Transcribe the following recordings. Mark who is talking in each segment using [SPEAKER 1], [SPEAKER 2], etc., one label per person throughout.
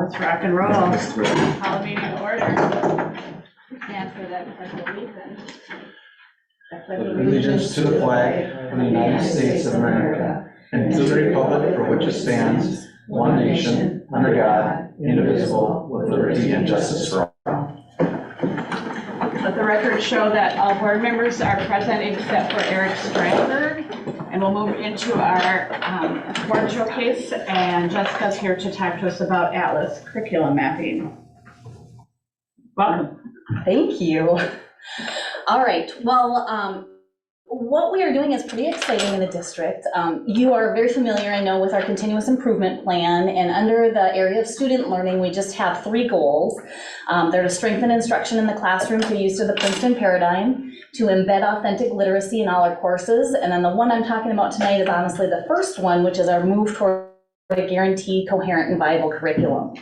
[SPEAKER 1] Let's rock and roll. Call the meeting to order. Stand for that pledge of allegiance.
[SPEAKER 2] Allegiance to the flag of the United States of America and to the republic for which it stands, one nation, under God, indivisible, with liberty and justice for all.
[SPEAKER 1] Let the record show that all board members are present except for Eric Stratford. And we'll move into our board showcase, and Jessica's here to talk to us about Atlas curriculum mapping. Welcome.
[SPEAKER 3] Thank you. All right, well, what we are doing is pretty exciting in the district. You are very familiar, I know, with our continuous improvement plan, and under the area of student learning, we just have 3 goals. They're to strengthen instruction in the classroom through use of the Princeton paradigm, to embed authentic literacy in all our courses, and then the one I'm talking about tonight is honestly the first one, which is our move toward a guaranteed, coherent, and viable curriculum.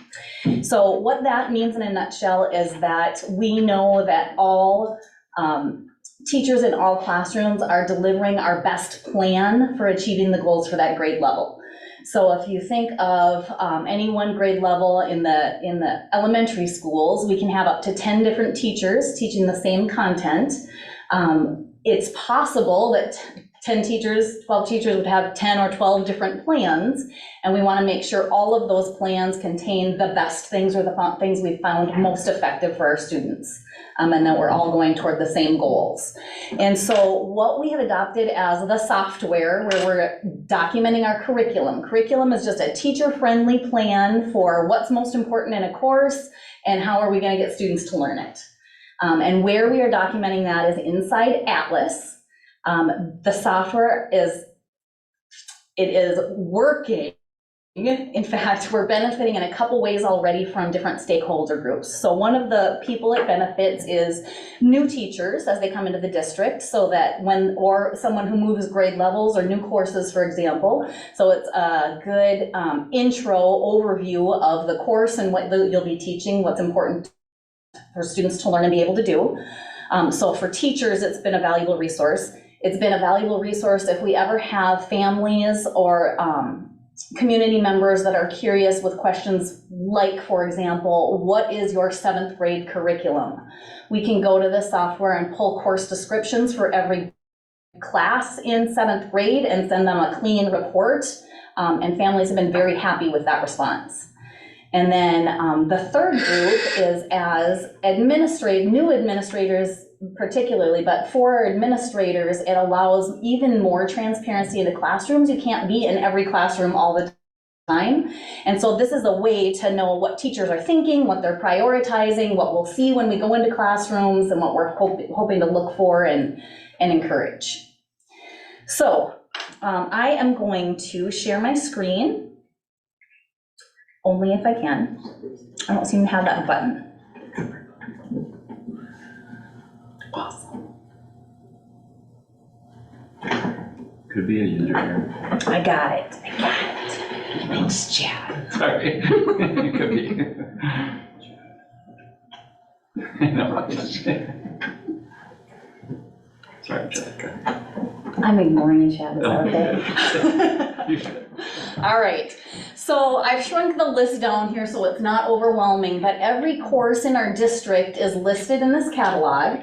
[SPEAKER 3] So what that means in a nutshell is that we know that all teachers in all classrooms are delivering our best plan for achieving the goals for that grade level. So if you think of any one grade level in the elementary schools, we can have up to 10 different teachers teaching the same content. It's possible that 10 teachers, 12 teachers would have 10 or 12 different plans, and we want to make sure all of those plans contain the best things or the things we've found most effective for our students, and that we're all going toward the same goals. And so what we have adopted as the software where we're documenting our curriculum. Curriculum is just a teacher-friendly plan for what's most important in a course and how are we going to get students to learn it. And where we are documenting that is inside Atlas. The software is working. In fact, we're benefiting in a couple ways already from different stakeholder groups. So one of the people it benefits is new teachers as they come into the district, so that or someone who moves grade levels or new courses, for example. So it's a good intro overview of the course and what you'll be teaching, what's important for students to learn and be able to do. So for teachers, it's been a valuable resource. It's been a valuable resource if we ever have families or community members that are curious with questions like, for example, what is your 7th grade curriculum? We can go to this software and pull course descriptions for every class in 7th grade and send them a clean report, and families have been very happy with that response. And then the third group is as new administrators particularly, but for administrators, it allows even more transparency into classrooms. You can't be in every classroom all the time. And so this is a way to know what teachers are thinking, what they're prioritizing, what we'll see when we go into classrooms, and what we're hoping to look for and encourage. So I am going to share my screen, only if I can. I don't seem to have that button. Awesome.
[SPEAKER 2] Could be a user error.
[SPEAKER 3] I got it. Thanks, Chad.
[SPEAKER 2] Sorry. It could be. No, sorry, Jessica.
[SPEAKER 3] I'm ignoring you, Chad. Is that okay?
[SPEAKER 2] You should.
[SPEAKER 3] All right. So I've shrunk the list down here so it's not overwhelming, but every course in our district is listed in this catalog.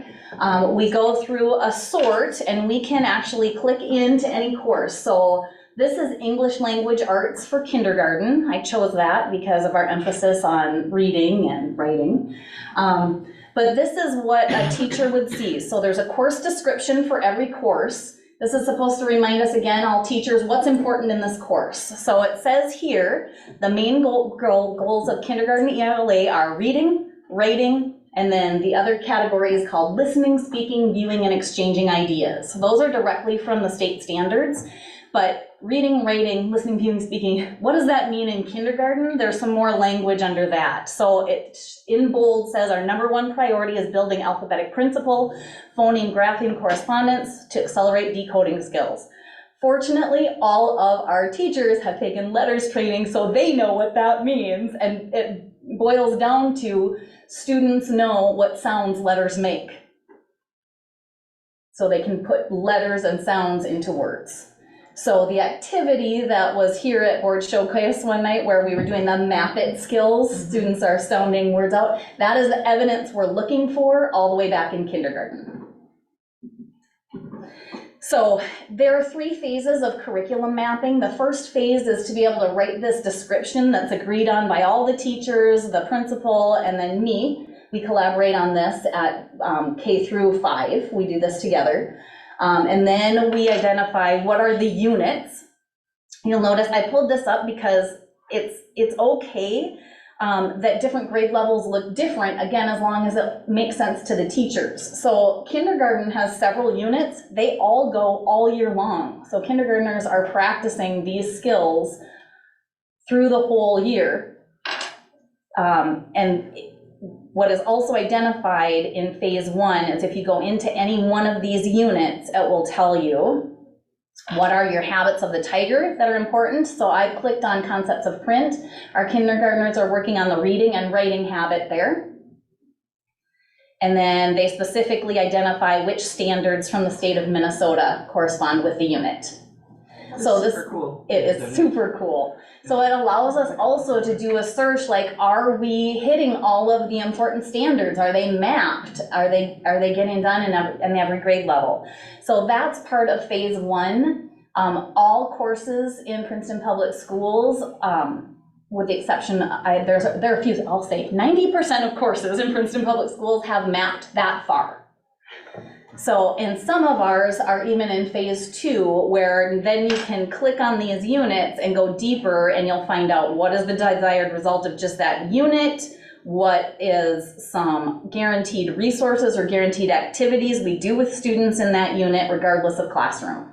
[SPEAKER 3] We go through a sort and we can actually click into any course. So this is English Language Arts for kindergarten. I chose that because of our emphasis on reading and writing. But this is what a teacher would see. So there's a course description for every course. This is supposed to remind us again, all teachers, what's important in this course. So it says here, the main goals of kindergarten ELA are reading, writing, and then the other category is called listening, speaking, viewing, and exchanging ideas. So those are directly from the state standards, but reading, writing, listening, viewing, speaking, what does that mean in kindergarten? There's some more language under that. So it, in bold, says our #1 priority is building alphabetic principle, phoneme, grapheme correspondence to accelerate decoding skills. Fortunately, all of our teachers have taken letters training, so they know what that means, and it boils down to students know what sounds letters make. So they can put letters and sounds into words. So the activity that was here at Board Showcase one night where we were doing the map it skills, students are sounding words out, that is the evidence we're looking for all the way back in kindergarten. So there are 3 phases of curriculum mapping. The first phase is to be able to write this description that's agreed on by all the teachers, the principal, and then me. We collaborate on this at K through 5. We do this together. And then we identify what are the units. You'll notice I pulled this up because it's okay that different grade levels look different, again, as long as it makes sense to the teachers. So kindergarten has several units. They all go all year long. So kindergartners are practicing these skills through the whole year. And what is also identified in phase 1 is if you go into any one of these units, it will tell you what are your habits of the tiger that are important. So I've clicked on concepts of print. Our kindergartners are working on the reading and writing habit there. And then they specifically identify which standards from the state of Minnesota correspond with the unit. So this,
[SPEAKER 4] super cool.
[SPEAKER 3] it is super cool. So it allows us also to do a search like, are we hitting all of the important standards? Are they mapped? Are they getting done in every grade level? So that's part of phase 1. All courses in Princeton Public Schools, with the exception, there are a few, I'll say 90% of courses in Princeton Public Schools have mapped that far. So, and some of ours are even in phase 2, where then you can click on these units and go deeper, and you'll find out what is the desired result of just that unit, what is some guaranteed resources or guaranteed activities we do with students in that unit, regardless of classroom.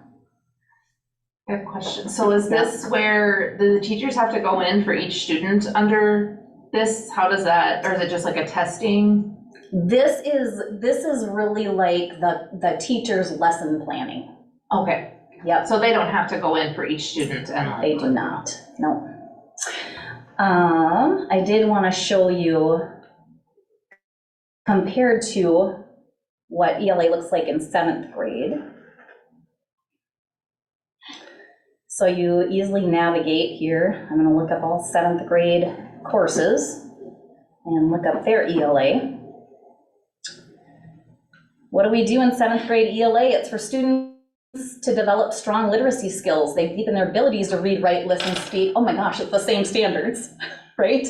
[SPEAKER 4] I have a question. So is this where the teachers have to go in for each student under this? How does that, or is it just like a testing?
[SPEAKER 3] This is really like the teacher's lesson planning.
[SPEAKER 4] Okay.
[SPEAKER 3] Yep.
[SPEAKER 4] So they don't have to go in for each student and.
[SPEAKER 3] They do not, no. I did want to show you compared to what ELA looks like in 7th grade. So you easily navigate here. I'm going to look up all 7th grade courses and look up their ELA. What do we do in 7th grade ELA? It's for students to develop strong literacy skills. They deepen their abilities to read, write, listen, speak. Oh my gosh, it's the same standards, right?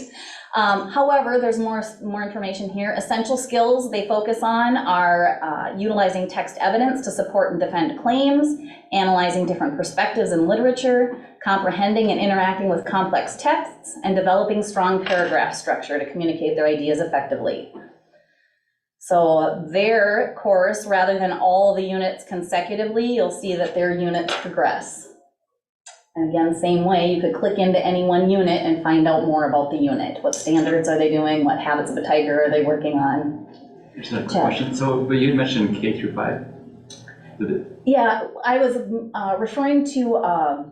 [SPEAKER 3] However, there's more information here. Essential skills they focus on are utilizing text evidence to support and defend claims, analyzing different perspectives in literature, comprehending and interacting with complex texts, and developing strong paragraph structure to communicate their ideas effectively. So their course, rather than all the units consecutively, you'll see that their units progress. And again, same way, you could click into any one unit and find out more about the unit. What standards are they doing? What habits of a tiger are they working on?
[SPEAKER 5] Just a quick question. So, but you mentioned K through 5?
[SPEAKER 3] Yeah, I was referring to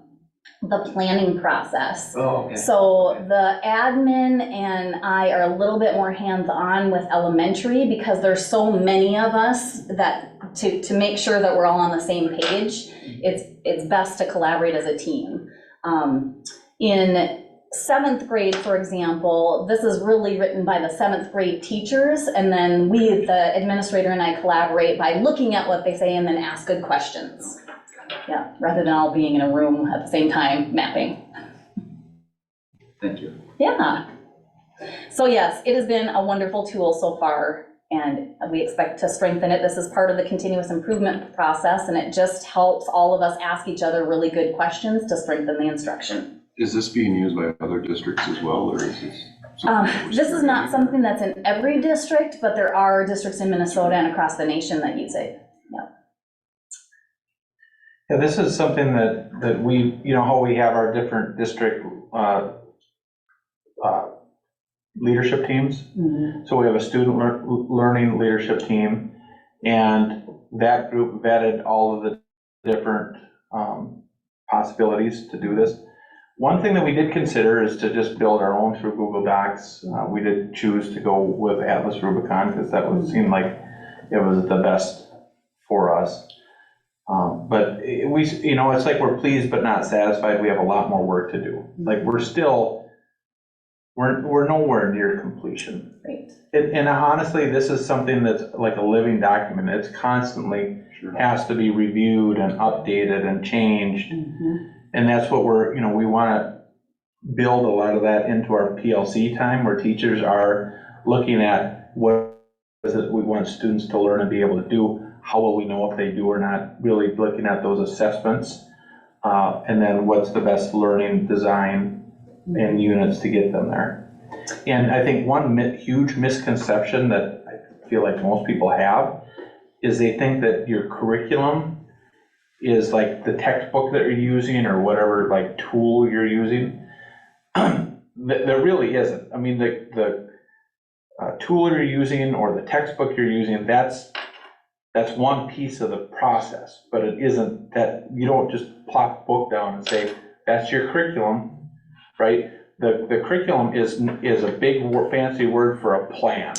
[SPEAKER 3] the planning process.
[SPEAKER 5] Oh, okay.
[SPEAKER 3] So the admin and I are a little bit more hands-on with elementary because there's so many of us that to make sure that we're all on the same page, it's best to collaborate as a team. In 7th grade, for example, this is really written by the 7th grade teachers, and then we, the administrator and I, collaborate by looking at what they say and then ask good questions. Yeah, rather than all being in a room at the same time mapping.
[SPEAKER 5] Thank you.
[SPEAKER 3] Yeah. So yes, it has been a wonderful tool so far, and we expect to strengthen it. This is part of the continuous improvement process, and it just helps all of us ask each other really good questions to strengthen the instruction.
[SPEAKER 6] Is this being used by other districts as well, or is this?
[SPEAKER 3] This is not something that's in every district, but there are districts in Minnesota and across the nation that use it. Yeah.
[SPEAKER 2] Yeah, this is something that we, you know, how we have our different district leadership teams.
[SPEAKER 3] Mm-hmm.
[SPEAKER 2] So we have a student learning leadership team, and that group vetted all of the different possibilities to do this. One thing that we did consider is to just build our own through Google Docs. We did choose to go with Atlas Rubicon because that would seem like it was the best for us. But we, it's like we're pleased but not satisfied. We have a lot more work to do. Like we're nowhere near completion.
[SPEAKER 3] Great.
[SPEAKER 2] And honestly, this is something that's like a living document. It's constantly has to be reviewed and updated and changed. And that's what we want to build a lot of that into our PLC time, where teachers are looking at what is it we want students to learn and be able to do. How will we know if they do or not? Really looking at those assessments, and then what's the best learning design and units to get them there. And I think one huge misconception that I feel like most people have is they think that your curriculum is like the textbook that you're using or whatever like tool you're using. There really isn't. I mean, the tool you're using or the textbook you're using, that's one piece of the process, but it isn't that. You don't just plop a book down and say, that's your curriculum, right? The curriculum is a big fancy word for a plan.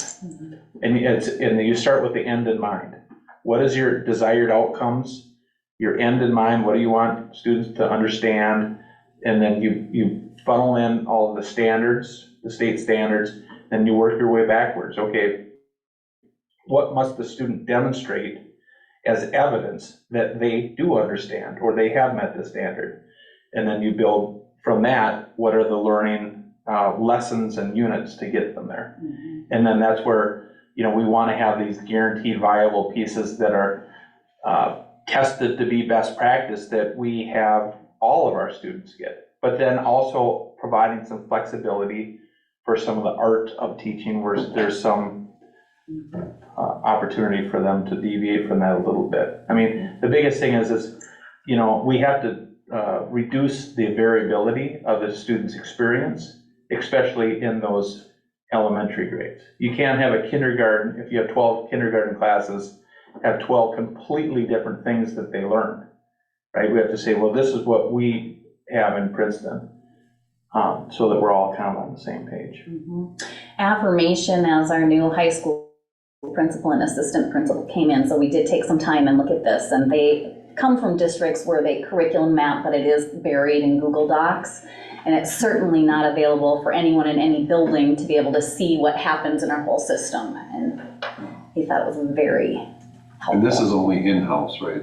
[SPEAKER 2] And you start with the end in mind. What is your desired outcomes? Your end in mind, what do you want students to understand? And then you funnel in all of the standards, the state standards, then you work your way backwards. Okay, what must the student demonstrate as evidence that they do understand or they have met the standard? And then you build from that, what are the learning lessons and units to get them there? And then that's where, we want to have these guaranteed viable pieces that are tested to be best practice that we have all of our students get. But then also providing some flexibility for some of the art of teaching where there's some opportunity for them to deviate from that a little bit. I mean, the biggest thing is we have to reduce the variability of the student's experience, especially in those elementary grades. You can't have a kindergarten, if you have 12 kindergarten classes, have 12 completely different things that they learn, right? We have to say, well, this is what we have in Princeton, so that we're all kind of on the same page.
[SPEAKER 3] Affirmation as our new high school principal and assistant principal came in, so we did take some time and look at this, and they come from districts where they curriculum map, but it is buried in Google Docs, and it's certainly not available for anyone in any building to be able to see what happens in our whole system, and he thought it was very helpful.
[SPEAKER 6] And this is only in-house, right?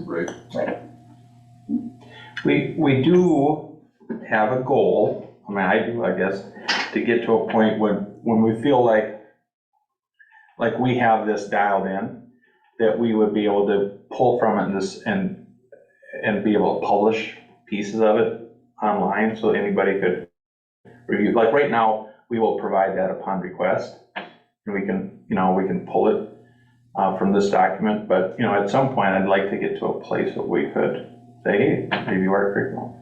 [SPEAKER 6] Right.
[SPEAKER 3] Right.
[SPEAKER 2] We do have a goal, I do, I guess, to get to a point when we feel like we have this dialed in, that we would be able to pull from it and be able to publish pieces of it online so anybody could review. Like right now, we will provide that upon request, and we can pull it from this document. But at some point, I'd like to get to a place that we could say, hey, review our curriculum.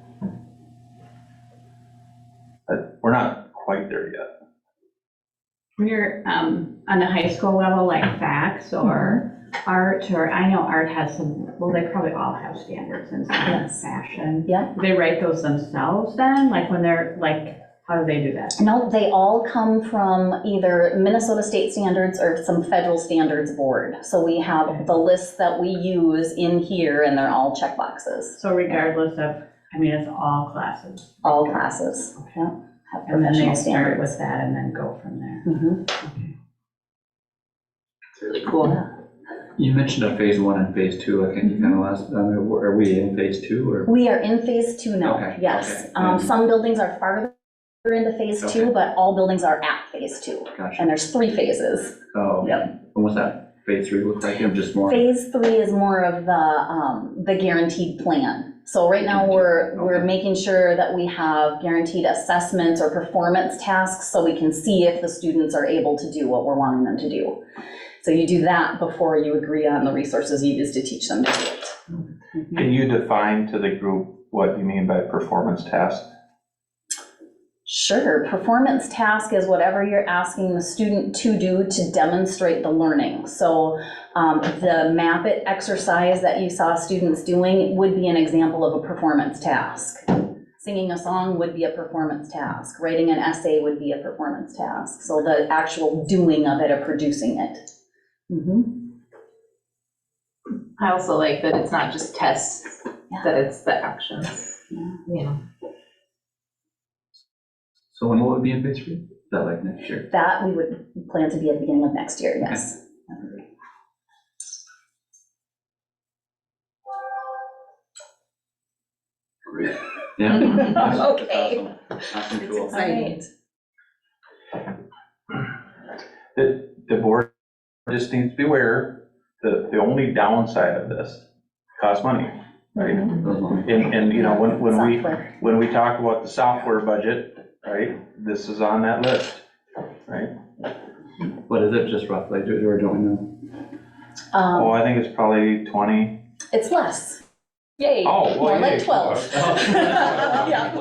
[SPEAKER 2] But we're not quite there yet.
[SPEAKER 1] When you're on the high school level, like facts or art, or I know art has some, well, they probably all have standards in some fashion.
[SPEAKER 3] Yeah.
[SPEAKER 1] Do they write those themselves then? Like when they're how do they do that?
[SPEAKER 3] No, they all come from either Minnesota State Standards or some federal standards board. So we have the lists that we use in here, and they're all check boxes.
[SPEAKER 1] So regardless of, it's all classes.
[SPEAKER 3] All classes. Yeah. Have
[SPEAKER 1] And then they
[SPEAKER 3] professional
[SPEAKER 1] start
[SPEAKER 3] standards.
[SPEAKER 1] with that and then go from there.
[SPEAKER 5] It's really cool. You mentioned a phase 1 and phase 2. I think you kind of are we in phase 2 or?
[SPEAKER 3] We are in phase 2 now,
[SPEAKER 5] Okay,
[SPEAKER 3] yes.
[SPEAKER 5] okay.
[SPEAKER 3] Some buildings are farther into phase 2,
[SPEAKER 5] Okay.
[SPEAKER 3] but all buildings are at phase 2.
[SPEAKER 5] Gotcha.
[SPEAKER 3] And there's 3 phases.
[SPEAKER 5] Oh,
[SPEAKER 3] Yep.
[SPEAKER 5] and what's that phase 3 look like? I'm just more.
[SPEAKER 3] Phase 3 is more of the guaranteed plan. So right now, we're making sure that we have guaranteed assessments or performance tasks so we can see if the students are able to do what we're wanting them to do. So you do that before you agree on the resources you use to teach them to do it.
[SPEAKER 2] Can you define to the group what you mean by performance task?
[SPEAKER 3] Sure. Performance task is whatever you're asking the student to do to demonstrate the learning. So the map it exercise that you saw students doing would be an example of a performance task. Singing a song would be a performance task. Writing an essay would be a performance task. So the actual doing of it or producing it.
[SPEAKER 4] I also like that it's not just tests, that it's the actions, you know.
[SPEAKER 5] So when will it be in phase 3? Is that like next year?
[SPEAKER 3] That we would plan to be at the beginning of next year, yes.
[SPEAKER 6] Great.
[SPEAKER 5] Yeah.
[SPEAKER 3] Okay.
[SPEAKER 5] Awesome,
[SPEAKER 3] It's
[SPEAKER 5] cool.
[SPEAKER 3] exciting.
[SPEAKER 2] The board just needs to be aware that the only downside of this costs money, right?
[SPEAKER 5] Those ones.
[SPEAKER 2] And, you know,
[SPEAKER 3] Software.
[SPEAKER 2] when we talk about the software budget, right, this is on that list, right?
[SPEAKER 5] What is it, just roughly, or don't we know?
[SPEAKER 2] Oh, I think it's probably 20.
[SPEAKER 3] It's less. Yay.
[SPEAKER 2] Oh, well,
[SPEAKER 3] More like
[SPEAKER 2] yay.
[SPEAKER 3] 12. Yeah.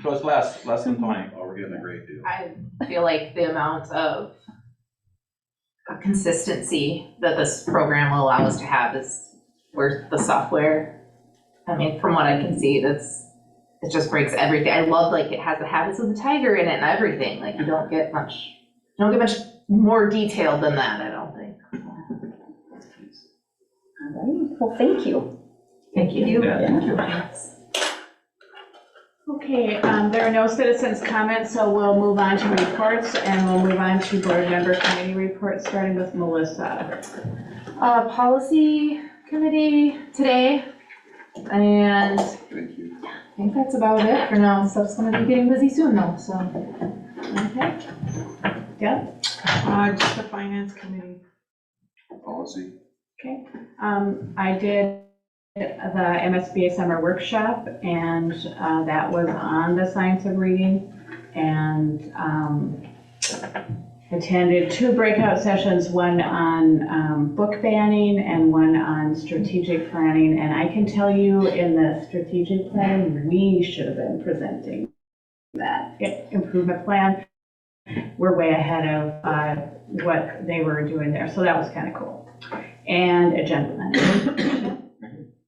[SPEAKER 2] So it's less than 20.
[SPEAKER 6] Oh, we're getting a great deal.
[SPEAKER 4] I feel like the amount of consistency that this program will allow us to have is worth the software. I mean, from what I can see, it just breaks everything. I love, like, it has the habits of the tiger in it and everything. Like, you don't get much more detailed than that, I don't think.
[SPEAKER 3] All right, well, thank you.
[SPEAKER 4] Thank you.
[SPEAKER 5] Yeah, thank you.
[SPEAKER 1] Okay, there are no citizens' comments, so we'll move on to reports, and we'll move on to board member committee reports, starting with Melissa.
[SPEAKER 4] Policy committee today, and
[SPEAKER 6] Thank you.
[SPEAKER 4] I think that's about it for now. Stuff's gonna be getting busy soon though, so.
[SPEAKER 1] Okay. Deb?
[SPEAKER 7] Just the finance committee.
[SPEAKER 6] Policy.
[SPEAKER 1] Okay. I did the MSBA summer workshop, and that was on the science of reading, and attended 2 breakout sessions, one on book banning and one on strategic planning. And I can tell you, in the strategic plan, we should have been presenting that improvement plan. We're way ahead of what they were doing there, so that was kind of cool. And agenda planning.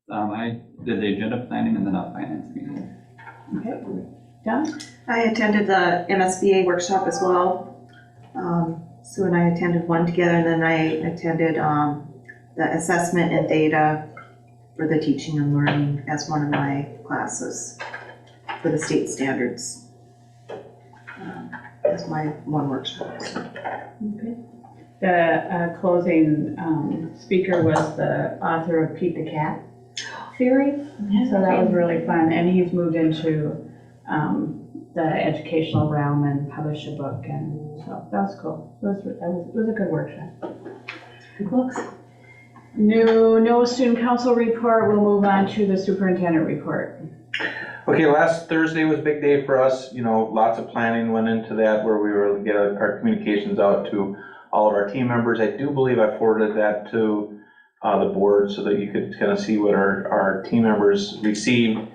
[SPEAKER 5] I did the agenda planning and then a finance meeting.
[SPEAKER 1] Okay, Don?
[SPEAKER 7] I attended the MSBA workshop as well. Sue and I attended one together, and then I attended the assessment and data for the teaching and learning as one of my classes for the state standards. That's my one workshop.
[SPEAKER 1] Okay. The closing speaker was the author of Pete the Cat series, so that was really fun. And he's moved into the educational realm and published a book, and so that was cool. It was a good workshop.
[SPEAKER 4] Good looks.
[SPEAKER 1] No student council report. We'll move on to the superintendent report.
[SPEAKER 2] Okay, last Thursday was a big day for us. You know, lots of planning went into that, where we were to get our communications out to all of our team members. I do believe I forwarded that to the board so that you could kind of see what our team members received.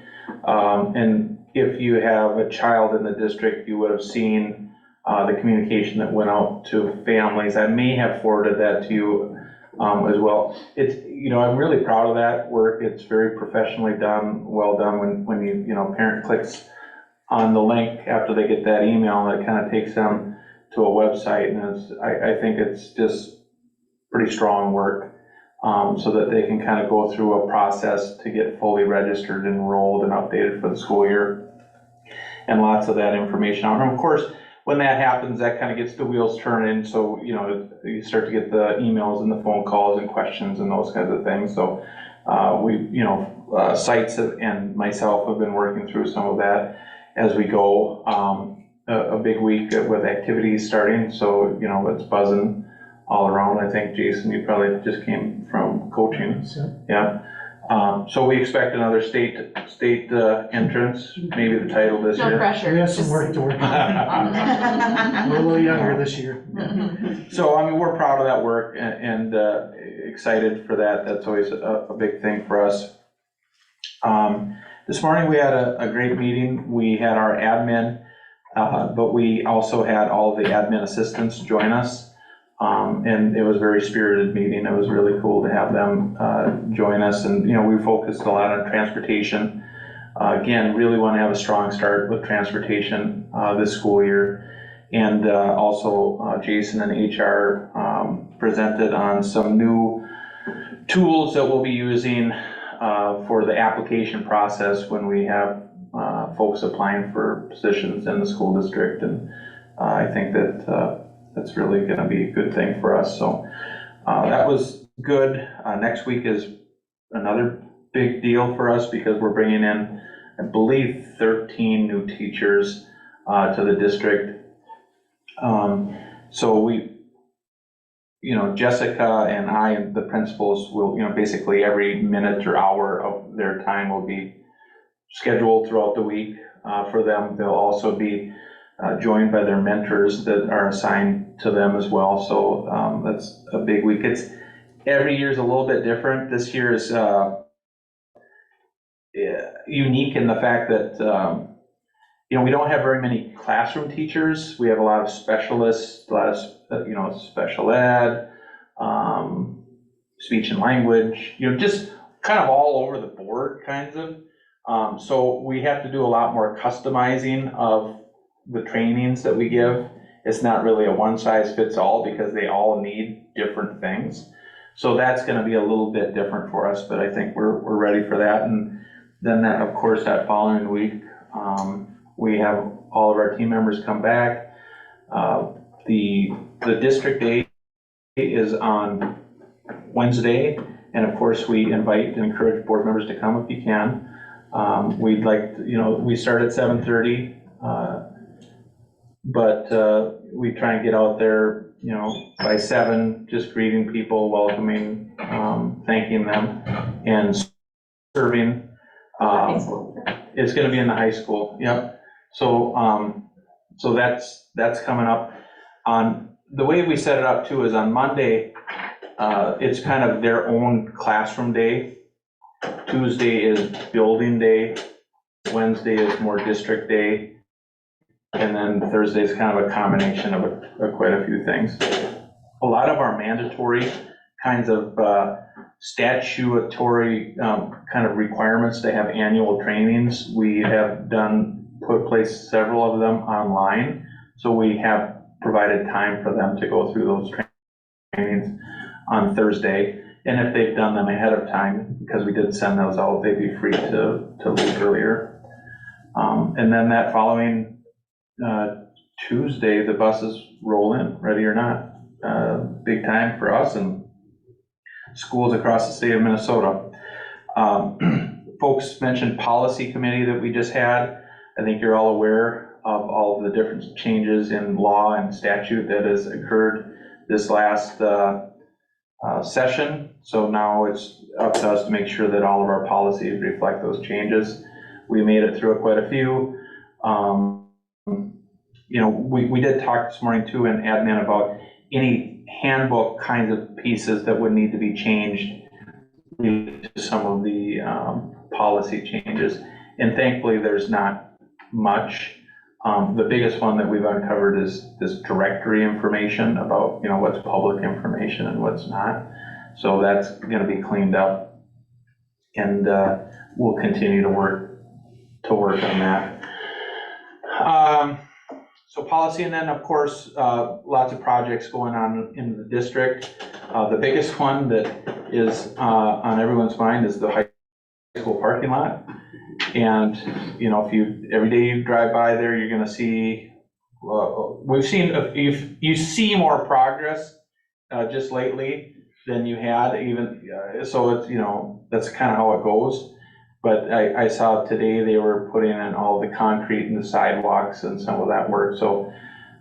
[SPEAKER 2] And if you have a child in the district, you would have seen the communication that went out to families. I may have forwarded that to you as well. It's, you know, I'm really proud of that work. It's very professionally done, well done. When you know, parent clicks on the link after they get that email, it kind of takes them to a website, and I think it's just pretty strong work. So that they can kind of go through a process to get fully registered, enrolled, and updated for the school year. And lots of that information out. And of course, when that happens, that kind of gets the wheels turning. So, you know, you start to get the emails and the phone calls and questions and those kinds of things. So sites and myself have been working through some of that as we go. A big week with activities starting. So, you know, it's buzzing all around. I think, Jason, you probably just came from coaching. Yeah. So we expect another state entrance, maybe the title this
[SPEAKER 4] No
[SPEAKER 2] year.
[SPEAKER 4] pressure.
[SPEAKER 8] We have some work to work on. We're a little younger this year.
[SPEAKER 2] So, I mean, we're proud of that work and excited for that. That's always a big thing for us. This morning we had a great meeting. We had our admin, but we also had all of the admin assistants join us. And it was a very spirited meeting. It was really cool to have them join us. And, you know, we focused a lot on transportation. Again, really want to have a strong start with transportation this school year. And also Jason and HR presented on some new tools that we'll be using for the application process when we have folks applying for positions in the school district. And I think that that's really going to be a good thing for us. So that was good. Next week is another big deal for us because we're bringing in, I believe, 13 new teachers to the district. So we, Jessica and I and the principals will, basically every minute or hour of their time will be scheduled throughout the week for them. They'll also be joined by their mentors that are assigned to them as well. So that's a big week. Every year is a little bit different. This year is unique in the fact that we don't have very many classroom teachers. We have a lot of specialists, a lot of special ed, speech and language, just kind of all over the board kinds of. So we have to do a lot more customizing of the trainings that we give. It's not really a one size fits all because they all need different things. So that's going to be a little bit different for us, but I think we're ready for that. And then that, of course, that following week, we have all of our team members come back. The district day is on Wednesday, and of course we invite and encourage board members to come if you can. We'd like to, we start at 7:30, but we try and get out there, by 7, just greeting people, welcoming, thanking them, and serving. It's going to be in the high school. Yep. So that's coming up. The way we set it up too is on Monday, it's kind of their own classroom day. Tuesday is building day. Wednesday is more district day. And then Thursday is kind of a combination of quite a few things. A lot of our mandatory kinds of statutory kind of requirements to have annual trainings, we have placed several of them online. So we have provided time for them to go through those trainings on Thursday. And if they've done them ahead of time, because we did send those out, they'd be free to leave earlier. And then that following Tuesday, the buses roll in, ready or not. Big time for us and schools across the state of Minnesota. Folks mentioned policy committee that we just had. I think you're all aware of all of the different changes in law and statute that has occurred this last session. So now it's up to us to make sure that all of our policies reflect those changes. We made it through quite a few. We did talk this morning too in admin about any handbook kinds of pieces that would need to be changed to some of the policy changes. And thankfully there's not much. The biggest one that we've uncovered is this directory information about what's public information and what's not. So that's going to be cleaned up, and we'll continue to work on that. So policy, and then of course lots of projects going on in the district. The biggest one that is on everyone's mind is the high school parking lot. And if every day you drive by there, you're going to see. We've seen you see more progress just lately than you had even. So it's that's kind of how it goes. But I saw today they were putting in all the concrete and the sidewalks and some of that work. So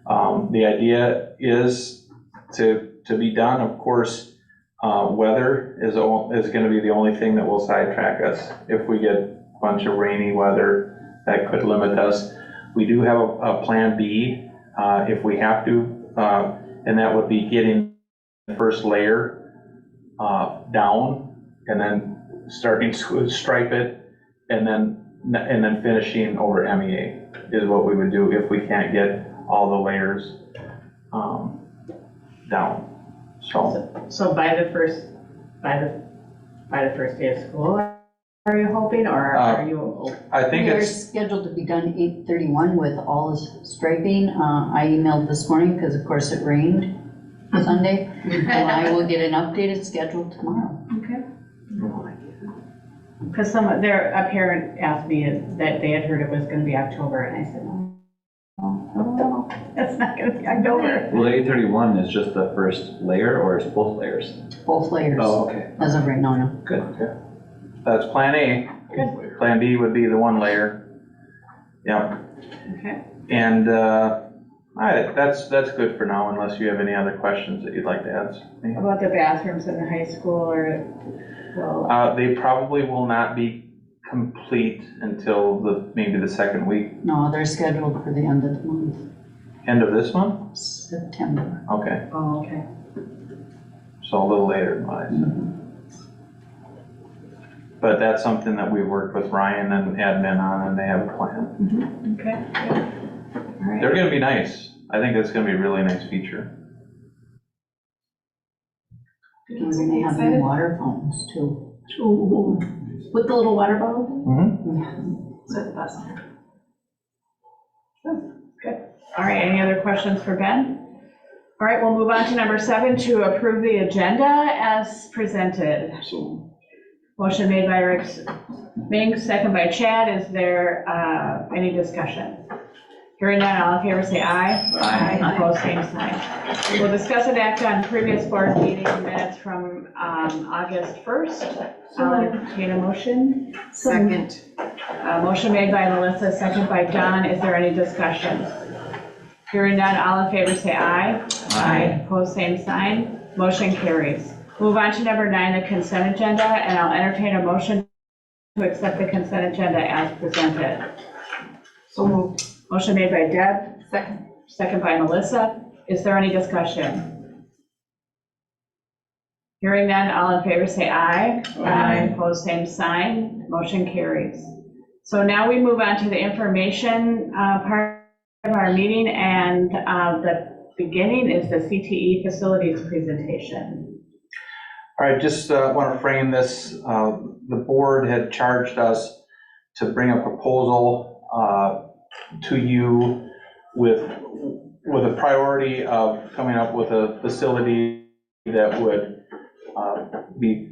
[SPEAKER 2] the idea is to be done. Of course, weather is going to be the only thing that will sidetrack us. If we get a bunch of rainy weather, that could limit us. We do have a plan B if we have to, and that would be getting the first layer down and then starting to stripe it, and then finishing over MEA is what we would do if we can't get all the layers down.
[SPEAKER 1] So by the first day of school, are you hoping, or are you?
[SPEAKER 2] I think
[SPEAKER 9] We are
[SPEAKER 2] it's
[SPEAKER 9] scheduled to be done 8:31 with all the striping. I emailed this morning because of course it rained. Sunday, and I will get an updated schedule tomorrow.
[SPEAKER 1] Okay. Because a parent asked me that they had heard it was gonna be October, and I said, no, it's not gonna be October.
[SPEAKER 5] Well, the 831 is just the first layer, or is both layers?
[SPEAKER 9] Both layers,
[SPEAKER 5] Oh, okay.
[SPEAKER 9] as of right now, no.
[SPEAKER 5] Good.
[SPEAKER 2] That's plan A.
[SPEAKER 1] Good.
[SPEAKER 2] Plan B would be the one layer. Yep.
[SPEAKER 1] Okay.
[SPEAKER 2] And, all right, that's good for now, unless you have any other questions that you'd like to ask me.
[SPEAKER 1] About the bathrooms in the high school, or, well,
[SPEAKER 2] They probably will not be complete until maybe the second week,
[SPEAKER 9] No, they're scheduled for the end of the month,
[SPEAKER 2] end of this month?
[SPEAKER 9] September.
[SPEAKER 2] Okay,
[SPEAKER 1] okay.
[SPEAKER 2] so a little later than what I said. But that's something that we worked with Ryan and admin on, and they have a plan.
[SPEAKER 1] Okay, good. All right.
[SPEAKER 2] They're gonna be nice. I think it's gonna be a really nice feature.
[SPEAKER 9] We're gonna have new water fountains too.
[SPEAKER 4] Ooh, with the little water bottle?
[SPEAKER 2] Mm-hmm.
[SPEAKER 4] Those are the best.
[SPEAKER 1] Good. All right, any other questions for Ben? All right, we'll move on to number 7, to approve the agenda as presented.
[SPEAKER 6] So,
[SPEAKER 1] Motion made by Rick Ming, second by Chad. Is there any discussion? Hearing none, all in favor say aye. Aye. Opposed, same sign. We'll discuss and act on previous board meeting minutes from August 1st. I'll entertain a motion.
[SPEAKER 7] Second.
[SPEAKER 1] Motion made by Melissa, second by John. Is there any discussion? Hearing none, all in favor say aye. Aye. Opposed, same sign. Motion carries. Move on to number 9, the consent agenda, and I'll entertain a motion to accept the consent agenda as presented.
[SPEAKER 4] So moved.
[SPEAKER 1] Motion made by Deb,
[SPEAKER 4] Second.
[SPEAKER 1] second by Melissa. Is there any discussion? Hearing none, all in favor say aye. Aye. Opposed, same sign. Motion carries. So now we move on to the information part of our meeting, and the beginning is the CTE facilities presentation.
[SPEAKER 2] All right, just want to frame this. The board had charged us to bring a proposal to you with a priority of coming up with a facility that would be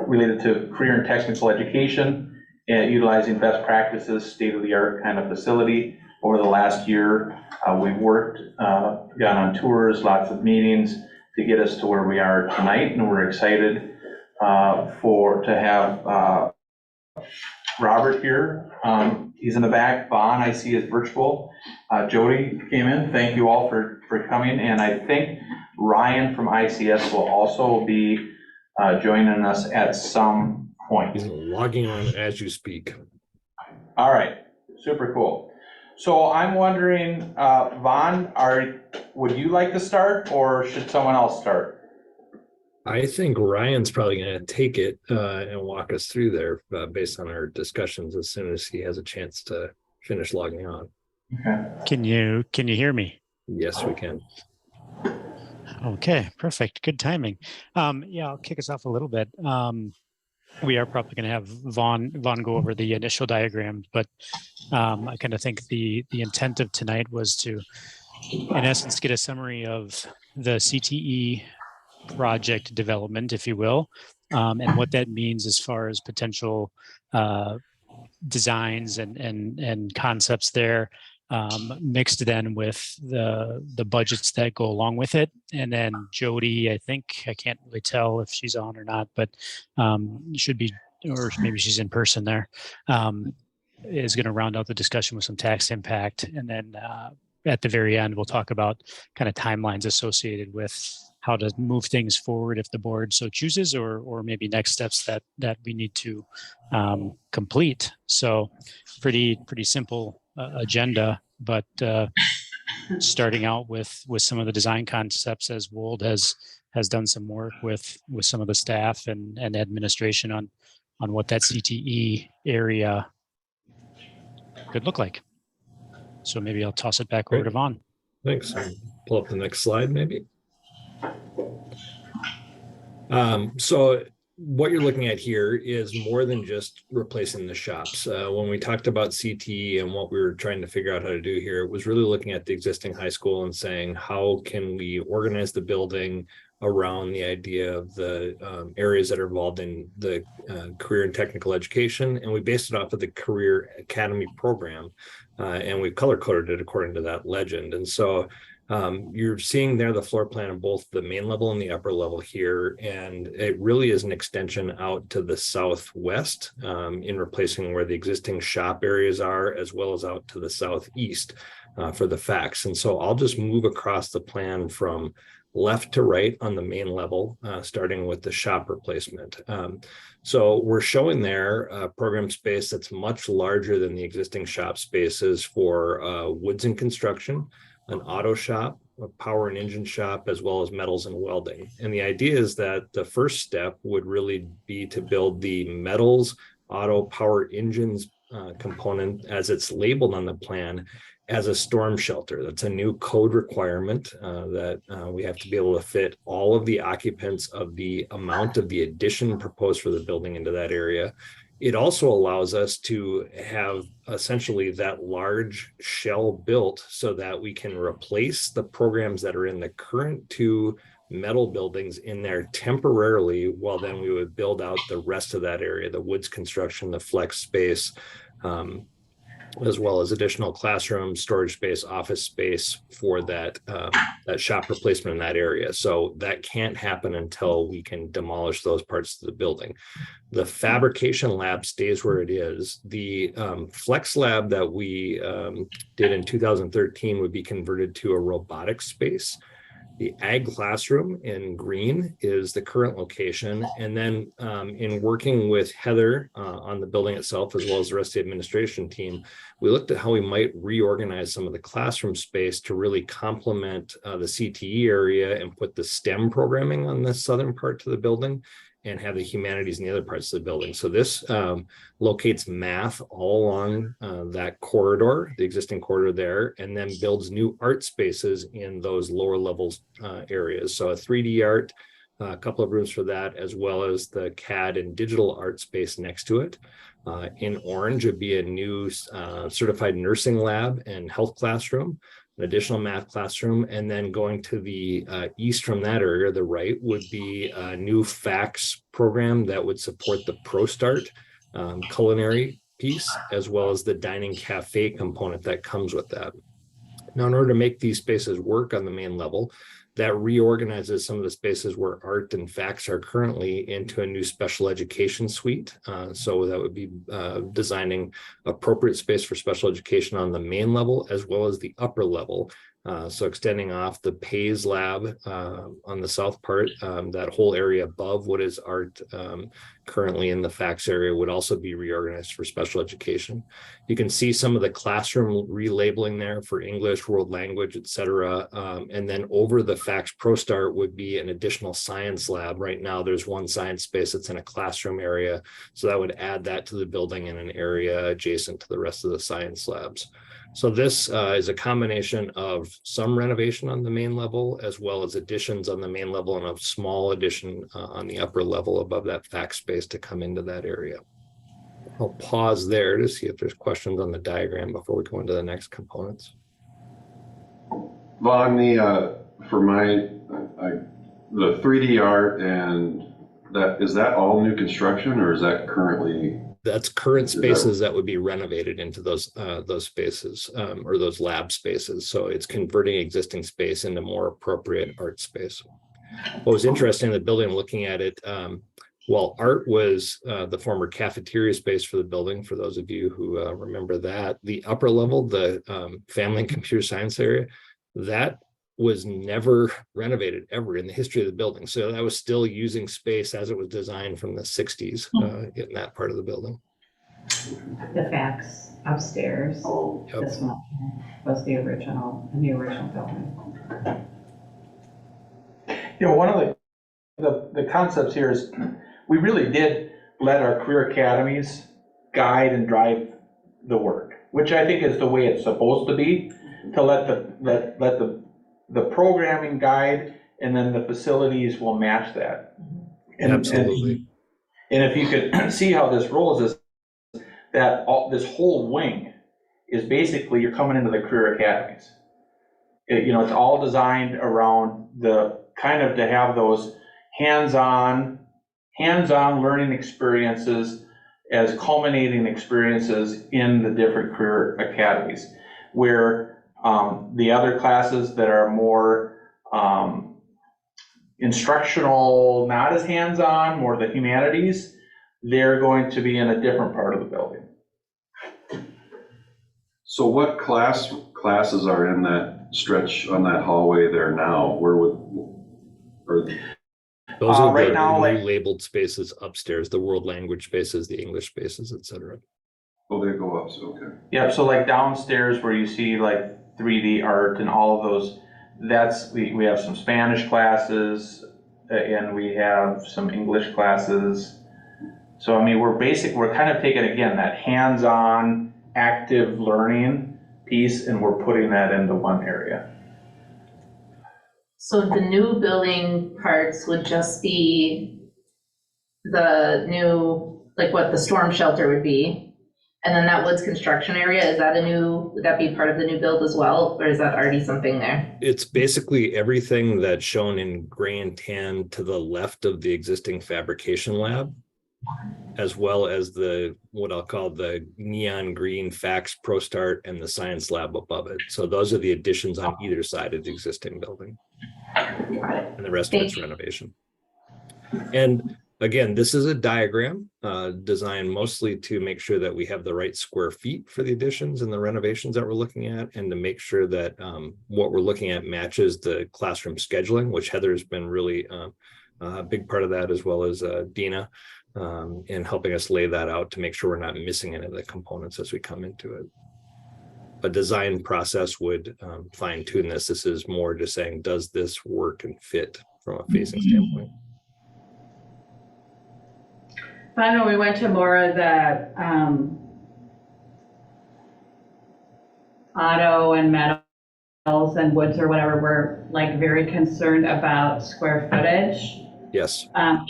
[SPEAKER 2] related to career and technical education and utilizing best practices, state-of-the-art kind of facility. Over the last year, we've worked, gone on tours, lots of meetings to get us to where we are tonight, and we're excited to have Robert here. He's in the back. Vaughn, I see, is virtual. Jody came in. Thank you all for coming. And I think Ryan from ICS will also be joining us at some point.
[SPEAKER 10] He's logging on as you speak.
[SPEAKER 2] All right, super cool. So I'm wondering, Vaughn, would you like to start, or should someone else start?
[SPEAKER 10] I think Ryan's probably going to take it and walk us through there based on our discussions as soon as he has a chance to finish logging on.
[SPEAKER 2] Okay.
[SPEAKER 11] Can you hear me?
[SPEAKER 10] Yes, we can.
[SPEAKER 11] Okay, perfect. Good timing. Yeah, I'll kick us off a little bit. We are probably going to have Vaughn go over the initial diagram, but I kind of think the intent of tonight was to, in essence, get a summary of the CTE project development, if you will, and what that means as far as potential designs and concepts there, mixed then with the budgets that go along with it. And then Jody, I think, I can't really tell if she's on or not, but should be, or maybe she's in person there, is going to round out the discussion with some tax impact. And then at the very end, we'll talk about kind of timelines associated with how to move things forward if the board so chooses, or maybe next steps that we need to complete. So pretty simple agenda, but starting out with some of the design concepts, as Wold has done some work with some of the staff and administration on what that CTE area could look like. So maybe I'll toss it back over to Vaughn.
[SPEAKER 10] Thanks. Pull up the next slide, maybe. So what you're looking at here is more than just replacing the shops. When we talked about CTE and what we were trying to figure out how to do here, it was really looking at the existing high school and saying, how can we organize the building around the idea of the areas that are involved in the career and technical education. And we based it off of the Career Academy program, and we color coded it according to that legend. And so you're seeing there the floor plan of both the main level and the upper level here, and it really is an extension out to the southwest in replacing where the existing shop areas are, as well as out to the southeast for the facts. And so I'll just move across the plan from left to right on the main level, starting with the shop replacement. So we're showing there a program space that's much larger than the existing shop spaces for woods and construction, an auto shop, a power and engine shop, as well as metals and welding. And the idea is that the first step would really be to build the metals, auto, power engines component as it's labeled on the plan as a storm shelter. That's a new code requirement that we have to be able to fit all of the occupants of the amount of the addition proposed for the building into that area. It also allows us to have essentially that large shell built so that we can replace the programs that are in the current two metal buildings in there temporarily, while then we would build out the rest of that area, the woods construction, the flex space, as well as additional classroom, storage space, office space for that shop replacement in that area. So that can't happen until we can demolish those parts of the building. The fabrication lab stays where it is. The flex lab that we did in 2013 would be converted to a robotics space. The ag classroom in green is the current location. And then in working with Heather on the building itself, as well as the rest of the administration team, we looked at how we might reorganize some of the classroom space to really complement the CTE area and put the STEM programming on the southern part to the building and have the humanities in the other parts of the building. So this locates math all along that corridor, the existing corridor there, and then builds new art spaces in those lower levels areas. So a 3D art, a couple of rooms for that, as well as the CAD and digital art space next to it. In orange would be a new certified nursing lab and health classroom, an additional math classroom, and then going to the east from that area, the right, would be a new FACS program that would support the ProStart culinary piece, as well as the dining cafe component that comes with that. Now, in order to make these spaces work on the main level, that reorganizes some of the spaces where art and FACS are currently into a new special education suite. So that would be designing appropriate space for special education on the main level, as well as the upper level. So extending off the Pays lab on the south part, that whole area above what is art currently in the FACS area would also be reorganized for special education. You can see some of the classroom relabeling there for English, world language, et cetera. And then over the FACS ProStart would be an additional science lab. Right now, there's one science space that's in a classroom area. So that would add that to the building in an area adjacent to the rest of the science labs. So this is a combination of some renovation on the main level, as well as additions on the main level and a small addition on the upper level above that FACS space to come into that area. I'll pause there to see if there's questions on the diagram before we go into the next components.
[SPEAKER 6] Well, on the, for my, the 3D art and that, is that all new construction or is that currently?
[SPEAKER 10] That's current spaces that would be renovated into those spaces or those lab spaces. So it's converting existing space into more appropriate art space. What was interesting in the building, looking at it, while art was the former cafeteria space for the building, for those of you who remember that, the upper level, the family and computer science area, that was never renovated ever in the history of the building. So that was still using space as it was designed from the 60s in that part of the building.
[SPEAKER 1] The FACS upstairs,
[SPEAKER 10] Yep.
[SPEAKER 1] this one was the original building.
[SPEAKER 2] You know, one of the concepts here is we really did let our career academies guide and drive the work, which I think is the way it's supposed to be, to let the programming guide, and then the facilities will match that. And,
[SPEAKER 10] Absolutely.
[SPEAKER 2] And if you could see how this rolls is that this whole wing is basically, you're coming into the career academies. It's all designed around the kind of to have those hands-on learning experiences as culminating experiences in the different career academies, where the other classes that are more instructional, not as hands-on, more the humanities, they're going to be in a different part of the building.
[SPEAKER 6] So what classes are in that stretch on that hallway there now?
[SPEAKER 10] Those are
[SPEAKER 2] right
[SPEAKER 10] the
[SPEAKER 2] now,
[SPEAKER 10] new
[SPEAKER 2] like,
[SPEAKER 10] labeled spaces upstairs, the world language spaces, the English spaces, et cetera.
[SPEAKER 6] Oh, they go up, so okay.
[SPEAKER 2] yeah, so like downstairs where you see like 3D art and all of those, we have some Spanish classes and we have some English classes. So I mean, we're kind of taking, again, that hands-on active learning piece, and we're putting that into one area.
[SPEAKER 4] So the new building parts would just be the new, like what the storm shelter would be. And then that woods construction area, would that be part of the new build as well? Or is that already something there?
[SPEAKER 10] It's basically everything that's shown in gray and tan to the left of the existing fabrication lab, as well as what I'll call the neon green Fax ProStart and the science lab above it. So those are the additions on either side of the existing building. And the rest of it's renovation. And again, this is a diagram designed mostly to make sure that we have the right square feet for the additions and the renovations that we're looking at, and to make sure that what we're looking at matches the classroom scheduling, which Heather's been really a big part of that, as well as Dina, in helping us lay that out to make sure we're not missing any of the components as we come into it. A design process would fine tune this. This is more just saying, does this work and fit from a phasing standpoint?
[SPEAKER 1] I know we went to more of the auto and metals and woods or whatever, we're like very concerned about square footage.
[SPEAKER 10] Yes.
[SPEAKER 1] I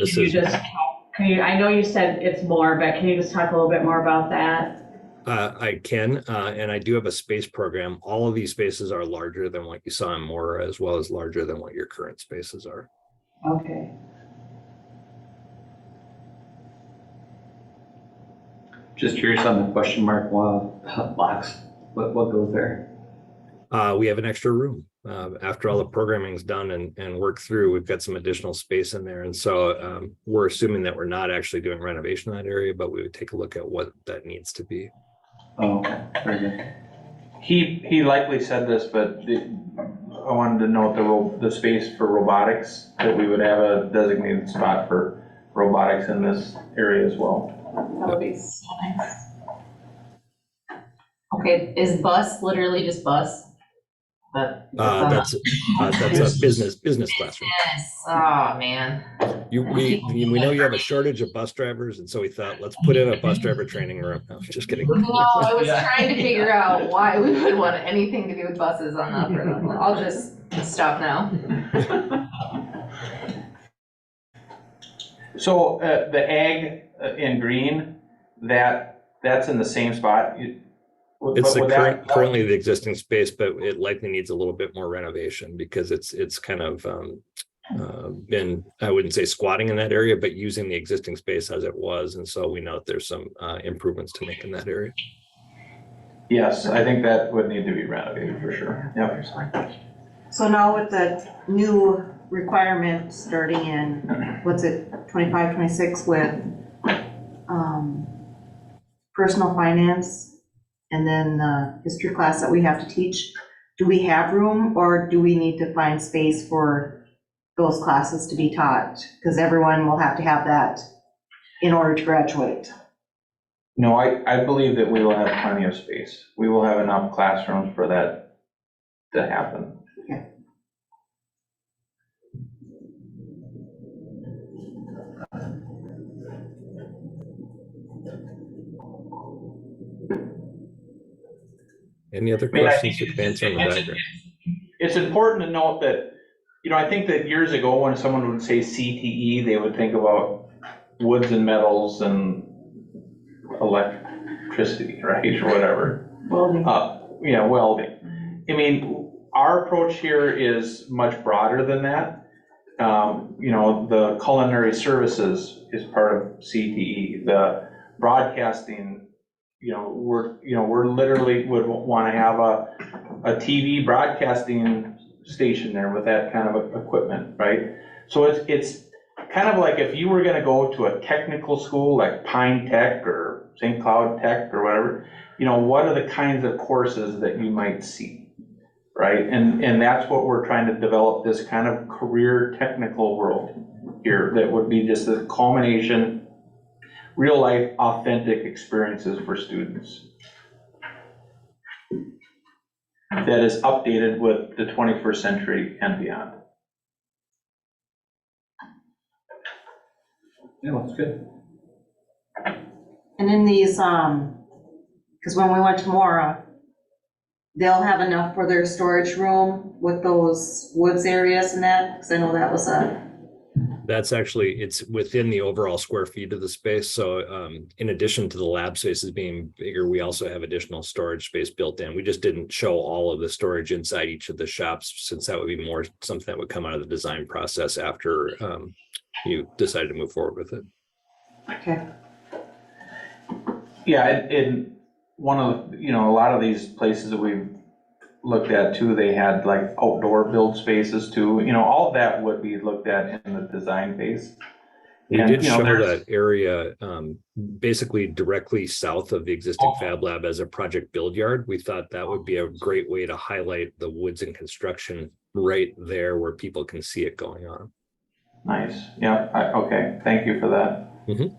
[SPEAKER 1] know you said it's more, but can you just talk a little bit more about that?
[SPEAKER 10] I can, and I do have a space program. All of these spaces are larger than what you saw in Mora, as well as larger than what your current spaces are.
[SPEAKER 1] Okay.
[SPEAKER 5] Just curious on the question mark box, what goes there?
[SPEAKER 10] We have an extra room. After all the programming's done and worked through, we've got some additional space in there. And so we're assuming that we're not actually doing renovation in that area, but we would take a look at what that needs to be.
[SPEAKER 5] Oh, okay, very good.
[SPEAKER 2] He likely said this, but I wanted to note the space for robotics, that we would have a designated spot for robotics in this area as well.
[SPEAKER 4] That would be so nice. Okay, is bus literally just bus?
[SPEAKER 10] That's a business classroom.
[SPEAKER 4] Yes. Oh man.
[SPEAKER 10] We know you have a shortage of bus drivers, and so we thought, let's put in a bus driver training room. No, just kidding.
[SPEAKER 4] No, I was trying to figure out why we would want anything to do with buses on the upper level. I'll just stop now.
[SPEAKER 2] So the ag in green, that's in the same spot.
[SPEAKER 10] It's currently the existing space, but it likely needs a little bit more renovation because it's kind of been, I wouldn't say squatting in that area, but using the existing space as it was. And so we know that there's some improvements to make in that area.
[SPEAKER 2] Yes, I think that would need to be renovated for sure. Yep.
[SPEAKER 7] So now with the new requirement starting in, what's it, 25, 26 with personal finance, and then the history class that we have to teach, do we have room, or do we need to find space for those classes to be taught? Because everyone will have to have that in order to graduate.
[SPEAKER 2] No, I believe that we will have plenty of space. We will have enough classrooms for that to happen.
[SPEAKER 7] Okay.
[SPEAKER 10] Any other questions you can answer on the diagram?
[SPEAKER 2] It's important to note that, I think that years ago when someone would say CTE, they would think about woods and metals and electricity, right, or whatever.
[SPEAKER 1] Welding.
[SPEAKER 2] Yeah, welding. I mean, our approach here is much broader than that. You know, the culinary services is part of CTE. The broadcasting, we're literally would want to have a TV broadcasting station there with that kind of equipment, right? So it's kind of like if you were going to go to a technical school like Pine Tech or St. Cloud Tech or whatever, what are the kinds of courses that you might see, right? And that's what we're trying to develop, this kind of career technical world here that would be just a culmination, real life, authentic experiences for students that is updated with the 21st century and beyond.
[SPEAKER 5] Yeah, that's good.
[SPEAKER 7] And in these, because when we went to Mora, they'll have enough for their storage room with those woods areas and that, because I know that was
[SPEAKER 10] That's actually, it's within the overall square feet of the space. So in addition to the lab spaces being bigger, we also have additional storage space built in. We just didn't show all of the storage inside each of the shops, since that would be more something that would come out of the design process after you decided to move forward with it.
[SPEAKER 7] okay.
[SPEAKER 2] Yeah, in one of, a lot of these places that we've looked at too, they had like outdoor build spaces too, all of that would be looked at in the design phase.
[SPEAKER 10] We
[SPEAKER 2] And,
[SPEAKER 10] did show
[SPEAKER 2] there's-
[SPEAKER 10] that area basically directly south of the existing Fab Lab as a project build yard. We thought that would be a great way to highlight the woods and construction right there where people can see it going on.
[SPEAKER 2] Nice, yeah, okay, thank you for that.
[SPEAKER 10] Mhm.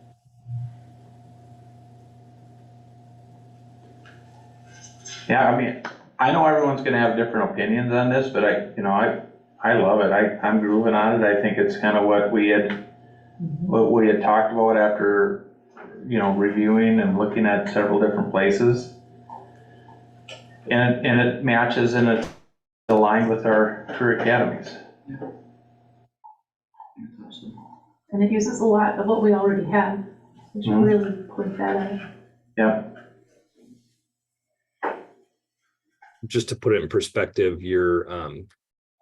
[SPEAKER 2] Yeah, I mean, I know everyone's gonna have different opinions on this, but I love it. I'm grooving on it. I think it's kind of what we had talked about after, reviewing and looking at several different places. And it matches and it's aligned with our career academies.
[SPEAKER 12] And it uses a lot of what we already have, which really point that out.
[SPEAKER 2] Yeah.
[SPEAKER 10] Just to put it in perspective,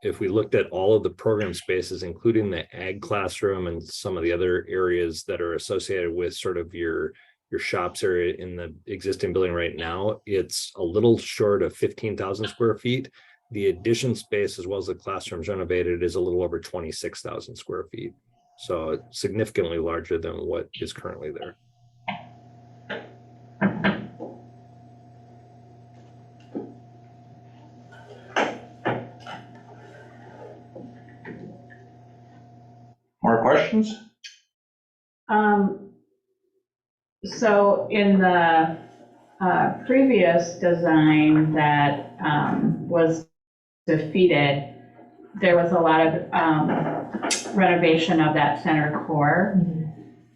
[SPEAKER 10] if we looked at all of the program spaces, including the ag classroom and some of the other areas that are associated with sort of your shops area in the existing building right now, it's a little short of 15,000 square feet. The addition space, as well as the classrooms renovated, is a little over 26,000 square feet. So significantly larger than what is currently there.
[SPEAKER 2] More questions?
[SPEAKER 1] So in the previous design that was defeated, there was a lot of renovation of that center core.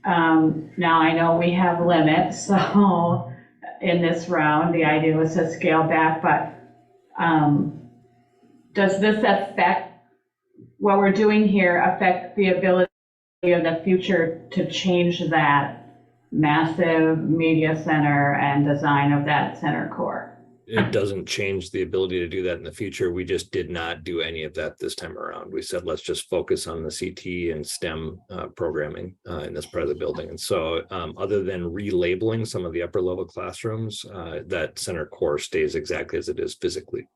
[SPEAKER 1] Now I know we have limits, so in this round, the idea was to scale back, but does this affect, what we're doing here affect the ability of the future to change that massive media center and design of that center core?
[SPEAKER 10] It doesn't change the ability to do that in the future. We just did not do any of that this time around. We said, let's just focus on the CT and STEM programming in this part of the building. And so other than relabeling some of the upper level classrooms, that center core stays exactly as it is physically.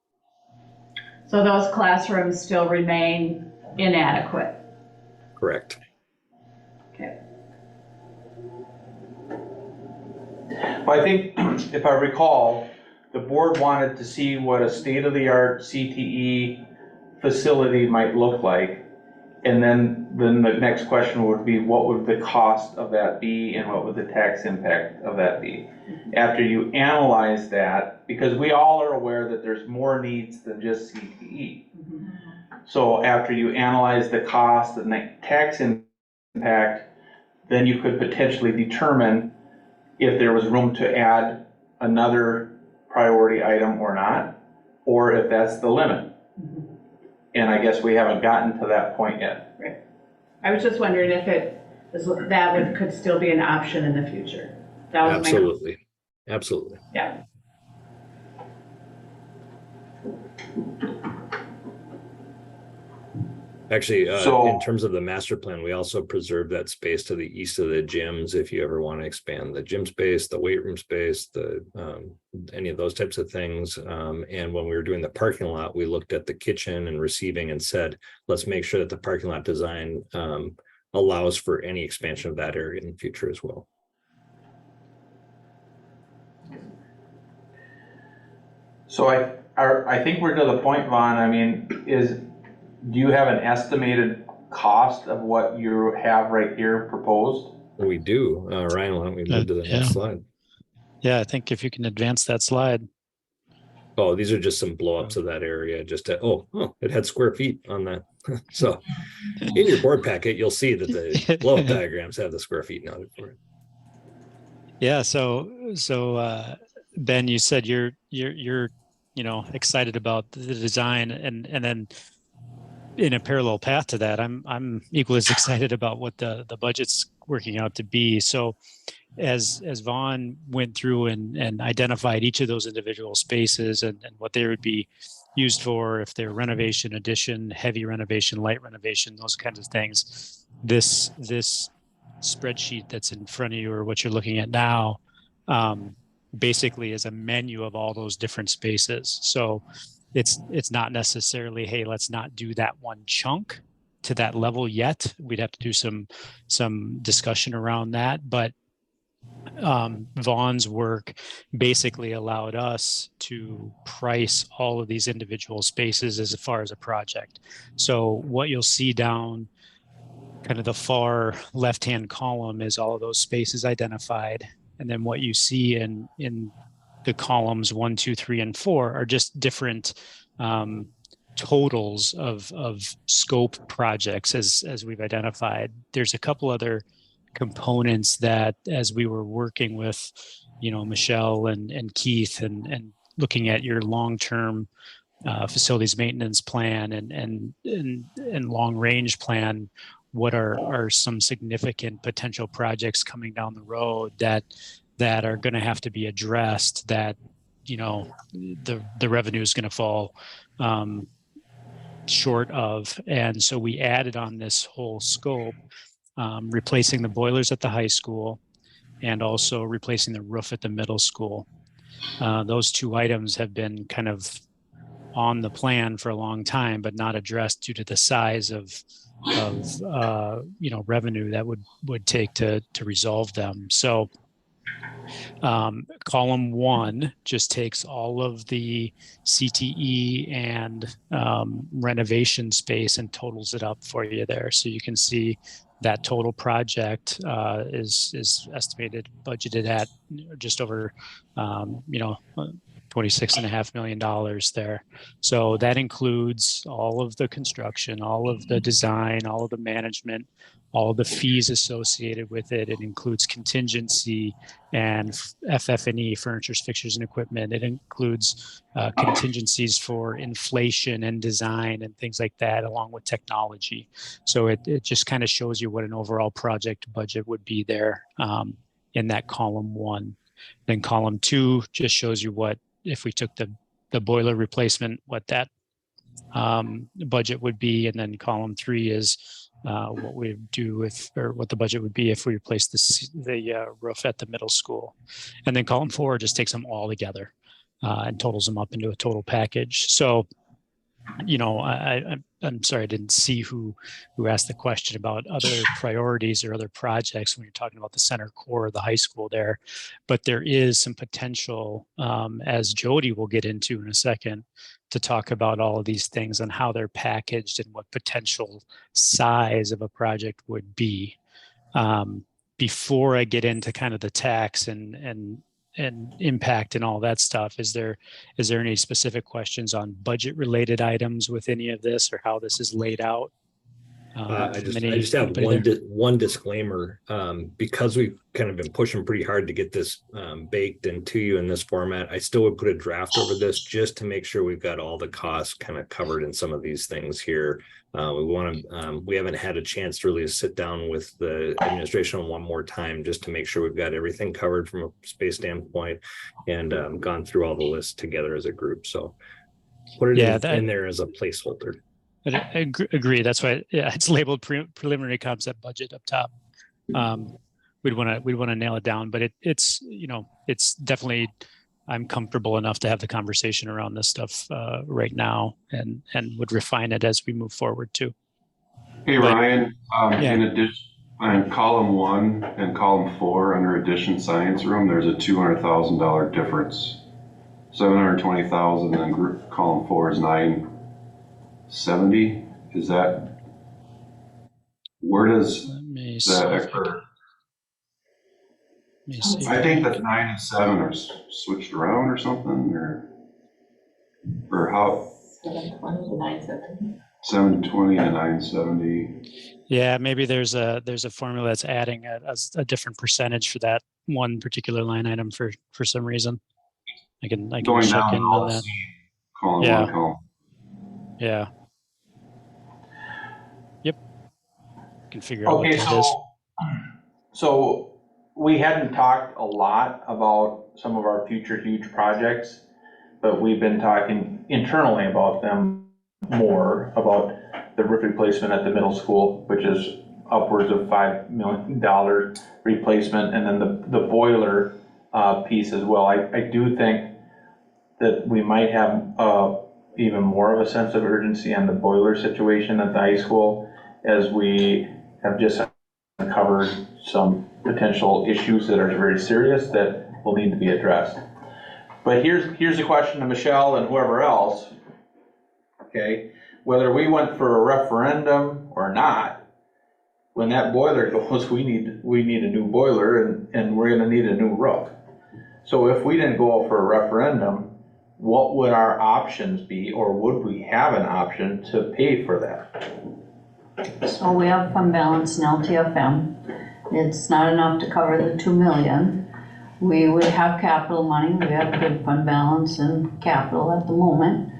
[SPEAKER 1] So those classrooms still remain inadequate?
[SPEAKER 10] Correct.
[SPEAKER 1] Okay.
[SPEAKER 2] Well, I think, if I recall, the board wanted to see what a state-of-the-art CTE facility might look like. And then the next question would be, what would the cost of that be and what would the tax impact of that be? After you analyze that, because we all are aware that there's more needs than just CTE. So after you analyze the cost and the tax impact, then you could potentially determine if there was room to add another priority item or not, or if that's the limit. And I guess we haven't gotten to that point yet.
[SPEAKER 1] Right. I was just wondering if it could still be an option in the future. That was my.
[SPEAKER 10] Absolutely, absolutely.
[SPEAKER 1] Yeah.
[SPEAKER 10] Actually,
[SPEAKER 2] So-
[SPEAKER 10] in terms of the master plan, we also preserve that space to the east of the gyms if you ever want to expand the gym space, the weight room space, the any of those types of things. And when we were doing the parking lot, we looked at the kitchen and receiving and said, let's make sure that the parking lot design allows for any expansion of that area in the future as well.
[SPEAKER 2] So I think we're to the point, Vaughn, I mean, do you have an estimated cost of what you have right here proposed?
[SPEAKER 10] We do. Ryan, why don't we move to the
[SPEAKER 11] Yeah.
[SPEAKER 10] next slide?
[SPEAKER 11] Yeah, I think if you can advance that slide.
[SPEAKER 10] Oh, these are just some blowups of that area. Just to, oh, it had square feet on that. So in your board packet, you'll see that the blowup diagrams have the square feet noted for it.
[SPEAKER 11] Yeah, so Ben, you said you're excited about the design, and then in a parallel path to that, I'm equally as excited about what the budget's working out to be. So as Vaughn went through and identified each of those individual spaces and what they would be used for, if they're renovation, addition, heavy renovation, light renovation, those kinds of things, this spreadsheet that's in front of you, or what you're looking at now, basically is a menu of all those different spaces. So it's not necessarily, hey, let's not do that one chunk to that level yet. We'd have to do some discussion around that, but Vaughn's work basically allowed us to price all of these individual spaces as far as a project. So what you'll see down kind of the far left-hand column is all of those spaces identified. And then what you see in the columns 1, 2, 3, and 4 are just different totals of scope projects as we've identified. There's a couple other components that, as we were working with, Michelle and Keith and looking at your long-term facilities maintenance plan and long-range plan, what are some significant potential projects coming down the road that are going to have to be addressed, that the revenue is going to fall short of. And so we added on this whole scope, replacing the boilers at the high school and also replacing the roof at the middle school. Those two items have been kind of on the plan for a long time, but not addressed due to the size of revenue that would take to resolve them. So column 1 just takes all of the CTE and renovation space and totals it up for you there. So you can see that total project is estimated, budgeted at just over, $26.5 million there. So that includes all of the construction, all of the design, all of the management, all of the fees associated with it. It includes contingency and FF&E, furnitures, fixtures, and equipment. It includes contingencies for inflation and design and things like that, along with technology. So it just kind of shows you what an overall project budget would be there in that column 1. Then column 2 just shows you what, if we took the boiler replacement, what that budget would be. And then column 3 is what we do what the budget would be if we replace the roof at the middle school. And then column 4 just takes them all together and totals them up into a total package. So, I'm sorry, I didn't see who asked the question about other priorities or other projects when you're talking about the center core of the high school there. But there is some potential, as Jody will get into in a second, to talk about all of these things and how they're packaged and what potential size of a project would be. Before I get into kind of the tax and impact and all that stuff, is there any specific questions on budget related items with any of this, or how this is laid out
[SPEAKER 10] I
[SPEAKER 11] from
[SPEAKER 10] just
[SPEAKER 11] any
[SPEAKER 10] have
[SPEAKER 11] anybody there.
[SPEAKER 10] one disclaimer, because we've kind of been pushing pretty hard to get this baked into you in this format. I still would put a draft over this just to make sure we've got all the costs kind of covered in some of these things here. We haven't had a chance to really sit down with the administration one more time just to make sure we've got everything covered from a space standpoint and gone through all the lists together as a group. So put it in there as a placeholder.
[SPEAKER 11] I agree. That's why it's labeled preliminary concept budget up top. We'd want to nail it down, but it's definitely, I'm comfortable enough to have the conversation around this stuff right now, and would refine it as we move forward too.
[SPEAKER 6] Hey, Ryan, in addition, on column 1 and column 4 under addition science room, there's a $200,000 difference. 720,000, and then column 4 is 970. Is that, where does that occur? I think that 9 and 7 are switched around or something, or how?
[SPEAKER 4] 720 to 970.
[SPEAKER 6] 720 to 970.
[SPEAKER 11] Yeah, maybe there's a formula that's adding a different percentage for that one particular line item for some reason. I can
[SPEAKER 6] Going
[SPEAKER 11] check
[SPEAKER 6] down
[SPEAKER 11] in on that.
[SPEAKER 6] Column
[SPEAKER 11] Yeah.
[SPEAKER 6] 1, column.
[SPEAKER 11] Yeah. Yep. Can figure out what that is.
[SPEAKER 2] So we hadn't talked a lot about some of our future huge projects, but we've been talking internally about them more, about the roof replacement at the middle school, which is upwards of $5 million replacement, and then the boiler piece as well. I do think that we might have even more of a sense of urgency on the boiler situation at the high school, as we have just uncovered some potential issues that are very serious that will need to be addressed. But here's a question to Michelle and whoever else, okay? Whether we went for a referendum or not, when that boiler goes, we need a new boiler, and we're gonna need a new roof. So if we didn't go for a referendum, what would our options be, or would we have an option to pay for that?
[SPEAKER 9] So we have fund balance in LTFM. It's not enough to cover the 2 million. We would have capital money. We have good fund balance and capital at the moment.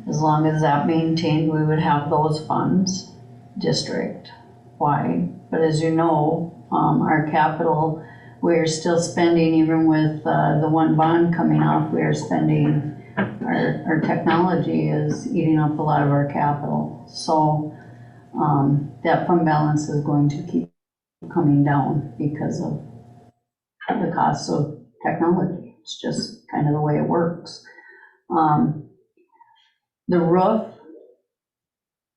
[SPEAKER 9] As long as that maintained, we would have those funds district-wide. But as you know, our capital, we're still spending, even with the one bond coming off, we're spending, our technology is eating up a lot of our capital. So that fund balance is going to keep coming down because of the cost of technology. It's just kind of the way it works. The roof,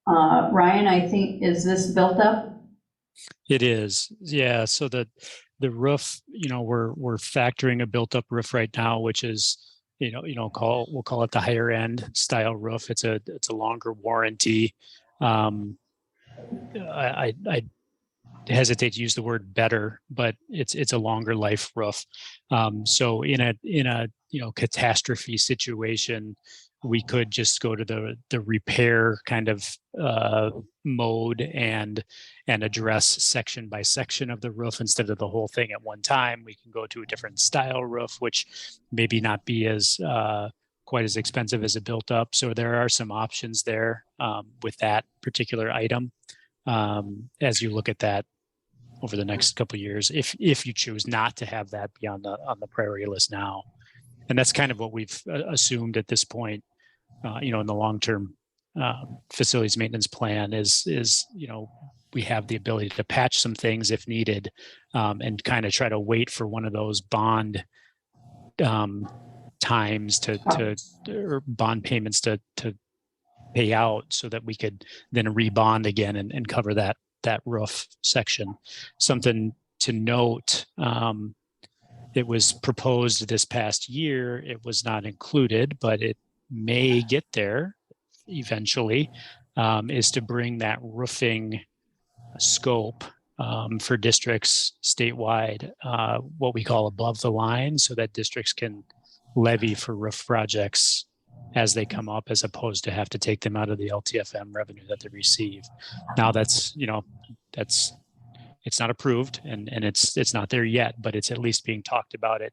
[SPEAKER 9] Ryan, I think, is this built up?
[SPEAKER 11] It is, yeah. So the roof, we're factoring a built-up roof right now, which is, we'll call it the higher end style roof. It's a longer warranty. I hesitate to use the word better, but it's a longer life roof. So in a catastrophe situation, we could just go to the repair kind of mode and address section by section of the roof instead of the whole thing at one time. We can go to a different style roof, which maybe not be as quite as expensive as a built up. So there are some options there with that particular item as you look at that over the next couple of years, if you choose not to have that be on the priority list now. And that's kind of what we've assumed at this point, in the long-term facilities maintenance plan is we have the ability to patch some things if needed, and kind of try to wait for one of those bond times or bond payments to pay out so that we could then rebond again and cover that roof section. Something to note, it was proposed this past year. It was not included, but it may get there eventually, is to bring that roofing scope for districts statewide, what we call above the line, so that districts can levy for roof projects as they come up, as opposed to have to take them out of the LTFM revenue that they receive. Now that's, it's not approved and it's not there yet, but it's at least being talked about it.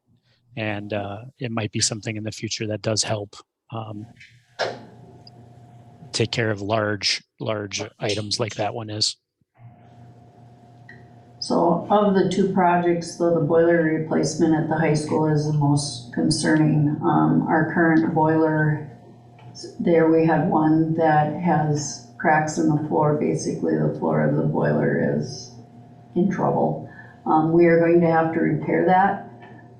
[SPEAKER 11] And it might be something in the future that does help take care of large items like that one is.
[SPEAKER 9] So of the two projects, though, the boiler replacement at the high school is the most concerning. Our current boiler, there we had one that has cracks in the floor. Basically, the floor of the boiler is in trouble. We are going to have to repair that.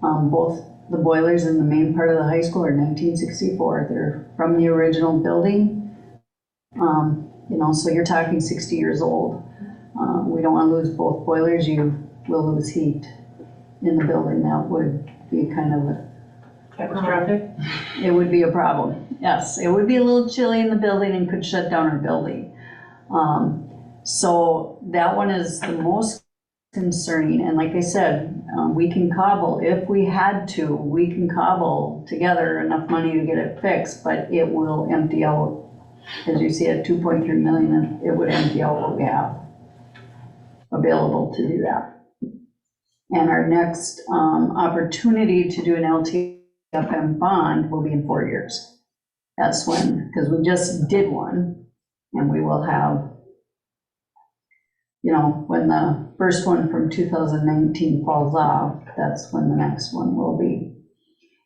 [SPEAKER 9] Both the boilers in the main part of the high school are 1964. They're from the original building. So you're talking 60 years old. We don't want to lose both boilers. You will lose heat in the building. That would be kind of
[SPEAKER 4] Catastrophic.
[SPEAKER 9] it would be a problem. Yes, it would be a little chilly in the building and could shut down our building. So that one is the most concerning. And like I said, we can cobble, if we had to, we can cobble together enough money to get it fixed, but it will empty out. As you see at 2.3 million, it would empty out what we have available to do that. And our next opportunity to do an LTFM bond will be in 4 years. That's when, because we just did one, and we will have, when the first one from 2019 falls off, that's when the next one will be.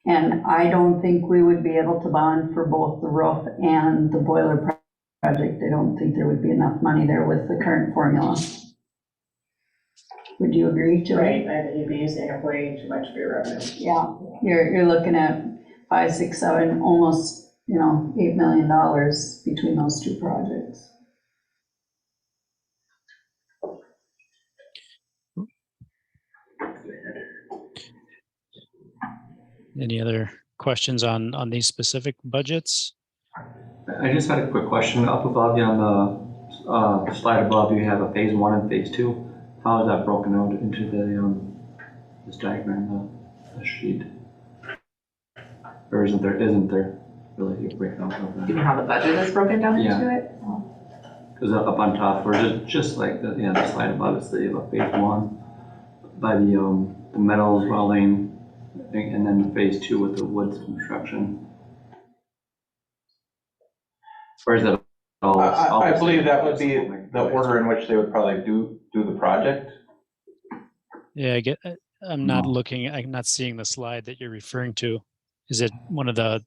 [SPEAKER 9] And I don't think we would be able to bond for both the roof and the boiler project. I don't think there would be enough money there with the current formula. Would you agree, Joe?
[SPEAKER 13] Right, I think you'd be using up way too much of your revenue.
[SPEAKER 9] Yeah, you're looking at 5, 6, 7, almost, $8 million between those two projects.
[SPEAKER 11] Any other questions on these specific budgets?
[SPEAKER 5] I just had a quick question. Up above you on the slide above, you have a phase 1 and phase 2. How is that broken out into this diagram, the sheet? Or isn't there really a breakdown of
[SPEAKER 4] Do you know
[SPEAKER 5] that?
[SPEAKER 4] how the budget is broken down into it?
[SPEAKER 5] Because up on top, or just like the slide above, it's the phase 1 by the metals welding, and then phase 2 with the woods construction. Or is that all?
[SPEAKER 2] I believe that would be the order in which they would probably do the project.
[SPEAKER 11] Yeah, I'm not seeing the slide that you're referring to. Is it one of the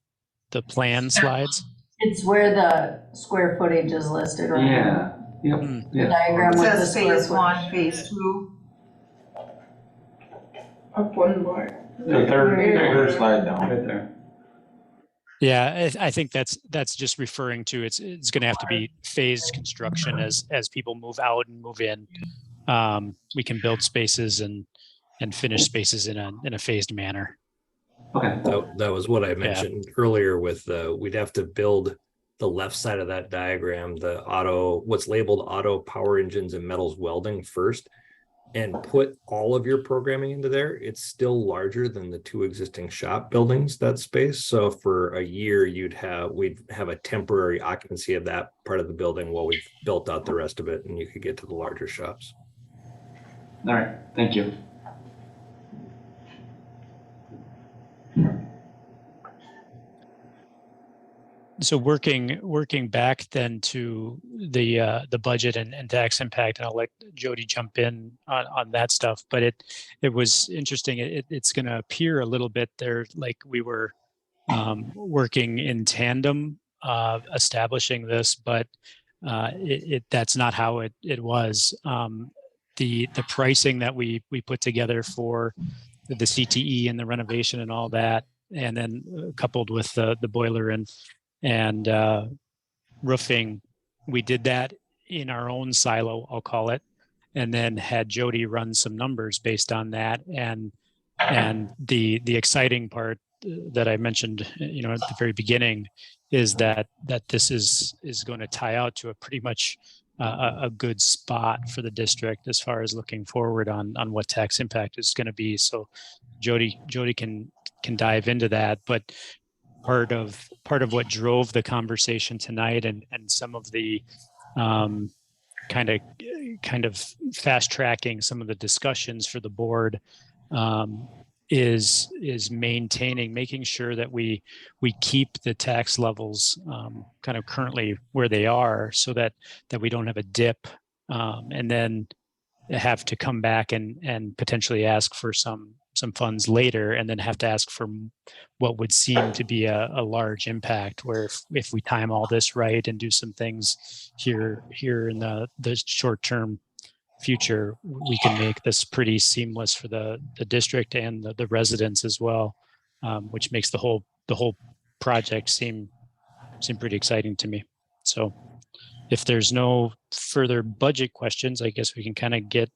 [SPEAKER 11] plan slides?
[SPEAKER 9] It's where the square footage is listed, right?
[SPEAKER 5] Yeah, yep.
[SPEAKER 9] The diagram
[SPEAKER 7] It
[SPEAKER 9] with the
[SPEAKER 7] says
[SPEAKER 9] square
[SPEAKER 7] phase 1,
[SPEAKER 9] footage.
[SPEAKER 7] phase 2.
[SPEAKER 13] Up one more.
[SPEAKER 2] The third slide down.
[SPEAKER 5] Right there.
[SPEAKER 11] Yeah, I think that's just referring to it's going to have to be phased construction as people move out and move in. We can build spaces and finish spaces in a phased manner.
[SPEAKER 5] Okay.
[SPEAKER 10] That was what I mentioned earlier with we'd have to build the left side of that diagram, what's labeled auto power engines and metals welding first, and put all of your programming into there. It's still larger than the 2 existing shop buildings, that space. So for a year, we'd have a temporary occupancy of that part of the building while we've built out the rest of it, and you could get to the larger shops.
[SPEAKER 5] All right, thank you.
[SPEAKER 11] So working back then to the budget and tax impact, and I'll let Jody jump in on that stuff. But it was interesting. It's going to appear a little bit there like we were working in tandem, establishing this, but that's not how it was. The pricing that we put together for the CTE and the renovation and all that, and then coupled with the boiler and roofing, we did that in our own silo, I'll call it, and then had Jody run some numbers based on that. And the exciting part that I mentioned, at the very beginning, is that this is going to tie out to a pretty much a good spot for the district as far as looking forward on what tax impact is going to be. So Jody can dive into that, but part of what drove the conversation tonight, and some of the kind of fast tracking some of the discussions for the board is making sure that we keep the tax levels kind of currently where they are, so that we don't have a dip and then have to come back and potentially ask for some funds later, and then have to ask for what would seem to be a large impact, where if we time all this right and do some things here in the short term future, we can make this pretty seamless for the district and the residents as well, which makes the whole project seem pretty exciting to me. So if there's no further budget questions, I guess we can kind of get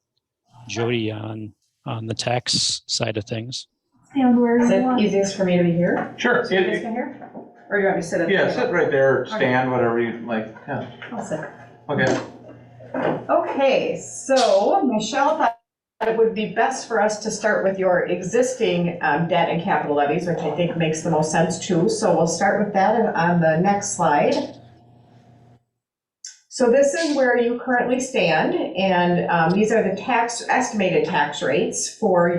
[SPEAKER 11] Jody on the tax side of things.
[SPEAKER 12] And where
[SPEAKER 13] Is
[SPEAKER 12] you
[SPEAKER 13] it
[SPEAKER 12] want?
[SPEAKER 13] easiest for me to be here?
[SPEAKER 2] Sure.
[SPEAKER 13] So you guys can hear? Or you want me to sit at?
[SPEAKER 2] Yeah, sit right there, stand, whatever you like, yeah,
[SPEAKER 13] I'll sit.
[SPEAKER 2] okay.
[SPEAKER 13] Okay, so Michelle thought it would be best for us to start with your existing debt and capital levies, which I think makes the most sense too. So we'll start with that on the next slide. So this is where you currently stand, and these are the estimated tax rates for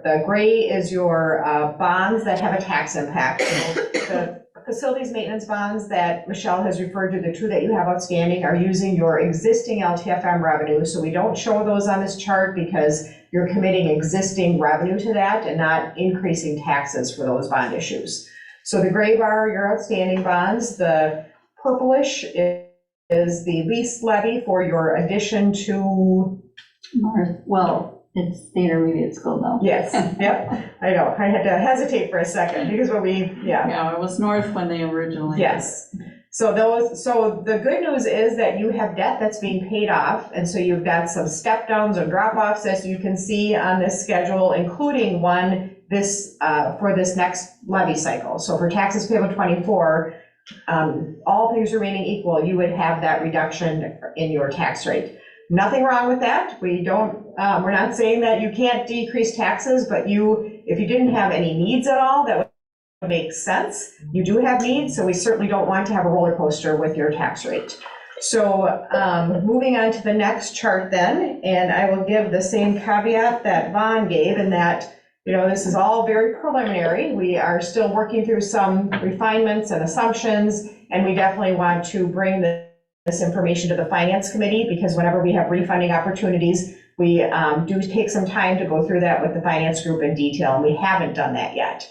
[SPEAKER 13] the gray is your bonds that have a tax impact. So the facilities maintenance bonds that Michelle has referred to, the two that you have outstanding, are using your existing LTFM revenue. So we don't show those on this chart because you're committing existing revenue to that and not increasing taxes for those bond issues. So the gray bar are your outstanding bonds. The purplish is the lease levy for your addition to.
[SPEAKER 9] It's the intermediate school though.
[SPEAKER 13] Yes, yep, I know. I had to hesitate for a second because
[SPEAKER 9] Yeah, it was north when they originally.
[SPEAKER 13] Yes. So the good news is that you have debt that's being paid off, and so you've got some step downs or drop offs, as you can see on this schedule, including one for this next levy cycle. So for taxes payable 24, all things remaining equal, you would have that reduction in your tax rate. Nothing wrong with that. We're not saying that you can't decrease taxes, but if you didn't have any needs at all, that would make sense. You do have needs, so we certainly don't want to have a roller coaster with your tax rate. So moving on to the next chart then, and I will give the same caveat that Vaughn gave, in that this is all very preliminary. We are still working through some refinements and assumptions, and we definitely want to bring this information to the Finance Committee, because whenever we have refunding opportunities, we do take some time to go through that with the Finance Group in detail, and we haven't done that yet.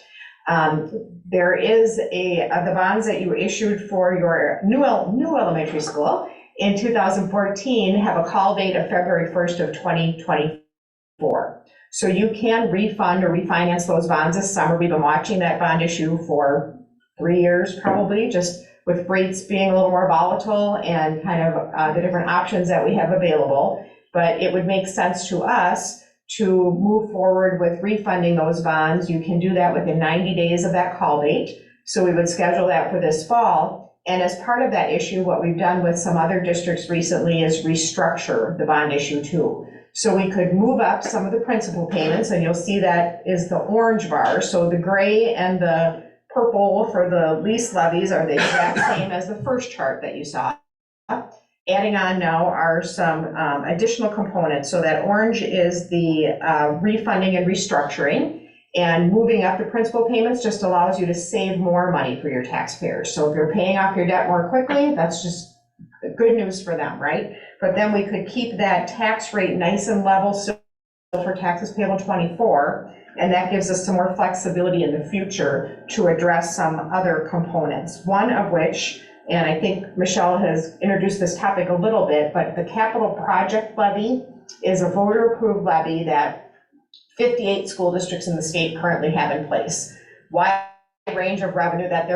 [SPEAKER 13] There is the bonds that you issued for your new elementary school in 2014 have a call date of February 1st of 2024. So you can refund or refinance those bonds this summer. We've been watching that bond issue for 3 years probably, just with rates being a little more volatile and kind of the different options that we have available. But it would make sense to us to move forward with refunding those bonds. You can do that within 90 days of that call date. So we would schedule that for this fall. And as part of that issue, what we've done with some other districts recently is restructure the bond issue too. So we could move up some of the principal payments, and you'll see that is the orange bar. So the gray and the purple for the lease levies are the exact same as the first chart that you saw. Adding on now are some additional components. So that orange is the refunding and restructuring, and moving up the principal payments just allows you to save more money for your taxpayers. So if you're paying off your debt more quickly, that's just good news for them, right? But then we could keep that tax rate nice and level still for taxes payable 24, and that gives us some more flexibility in the future to address some other components. One of which, and I think Michelle has introduced this topic a little bit, but the capital project levy is a voter-approved levy that 58 school districts in the state currently have in place. Wide range of revenue that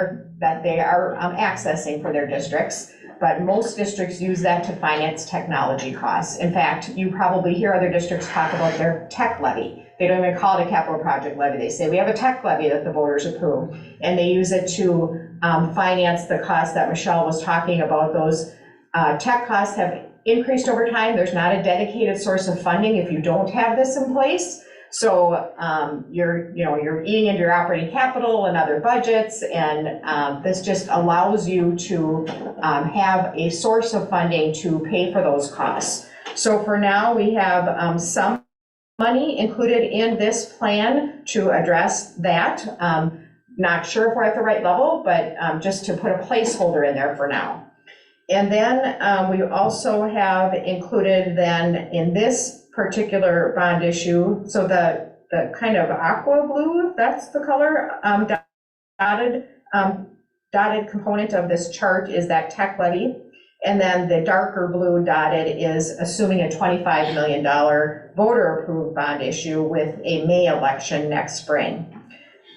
[SPEAKER 13] they are accessing for their districts, but most districts use that to finance technology costs. In fact, you probably hear other districts talk about their tech levy. They don't even call it a capital project levy. They say, we have a tech levy that the voters approve, and they use it to finance the costs that Michelle was talking about. Those tech costs have increased over time. There's not a dedicated source of funding if you don't have this in place. So you're eating into your operating capital and other budgets, and this just allows you to have a source of funding to pay for those costs. So for now, we have some money included in this plan to address that. Not sure if we're at the right level, but just to put a placeholder in there for now. And then we also have included then in this particular bond issue, so the kind of aqua blue, if that's the color, dotted component of this chart is that tech levy. And then the darker blue dotted is assuming a $25 million voter-approved bond issue with a May election next spring.